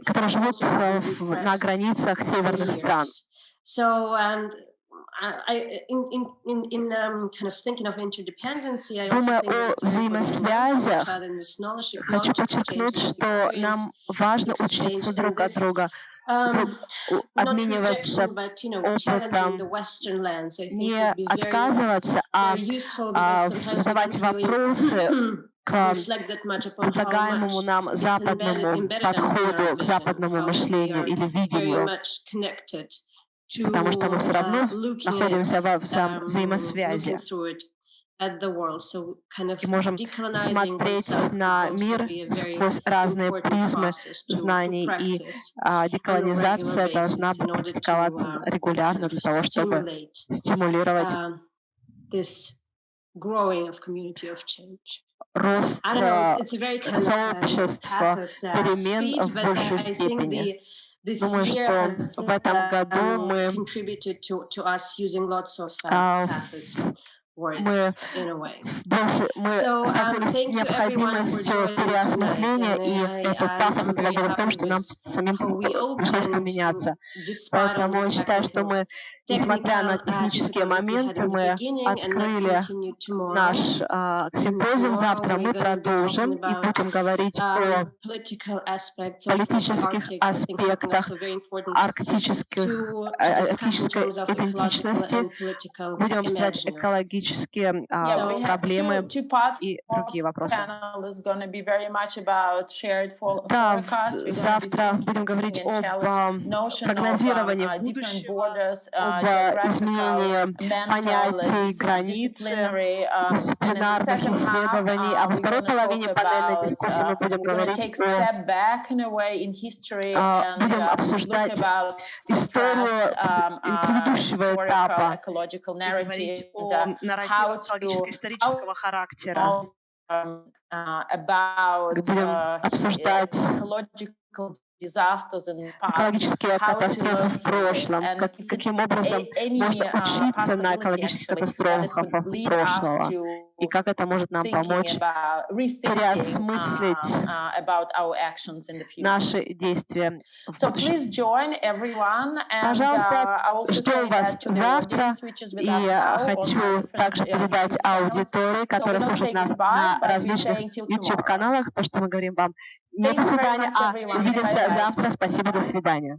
которые живут на границах северных стран. Думая о взаимосвязях, хочу подчеркнуть, что нам важно учиться друг от друга, обмениваться опытом, не отказываться, а задавать вопросы к предлагаемому нам западному подходу, к западному мышлению или видению, потому что мы все равно находимся во взаимосвязи и можем смотреть на мир сквозь разные призмы знаний, и деколонизация должна быть практиковаться регулярно для того, чтобы стимулировать рост сообщества перемен в большей степени. Думаю, что в этом году мы столкнулись с необходимостью переосмысления, и этот пафос этого года в том, что нам самим пришлось поменяться. Поэтому я считаю, что мы, несмотря на технические моменты, мы открыли наш симпозиум. Завтра мы продолжим и будем говорить о политических аспектах арктической идентичности. Будем обсуждать экологические проблемы и другие вопросы. Да, завтра будем говорить об прогнозировании будущего, об изменении понятий границ, дисциплинарных исследований. А во второй половине панельной дискуссии мы будем говорить будем обсуждать историю предыдущего этапа, говорить о нарративе экологическо-исторического характера. Будем обсуждать экологические катастрофы в прошлом, каким образом можно учиться на экологических катастрофах прошлого, и как это может нам помочь переосмыслить наши действия в будущем. Пожалуйста, жду вас завтра, и хочу также передать аудитории, которые слушают нас на различных YouTube-каналах, то, что мы говорим вам не до свидания, а увидимся завтра. Спасибо, до свидания.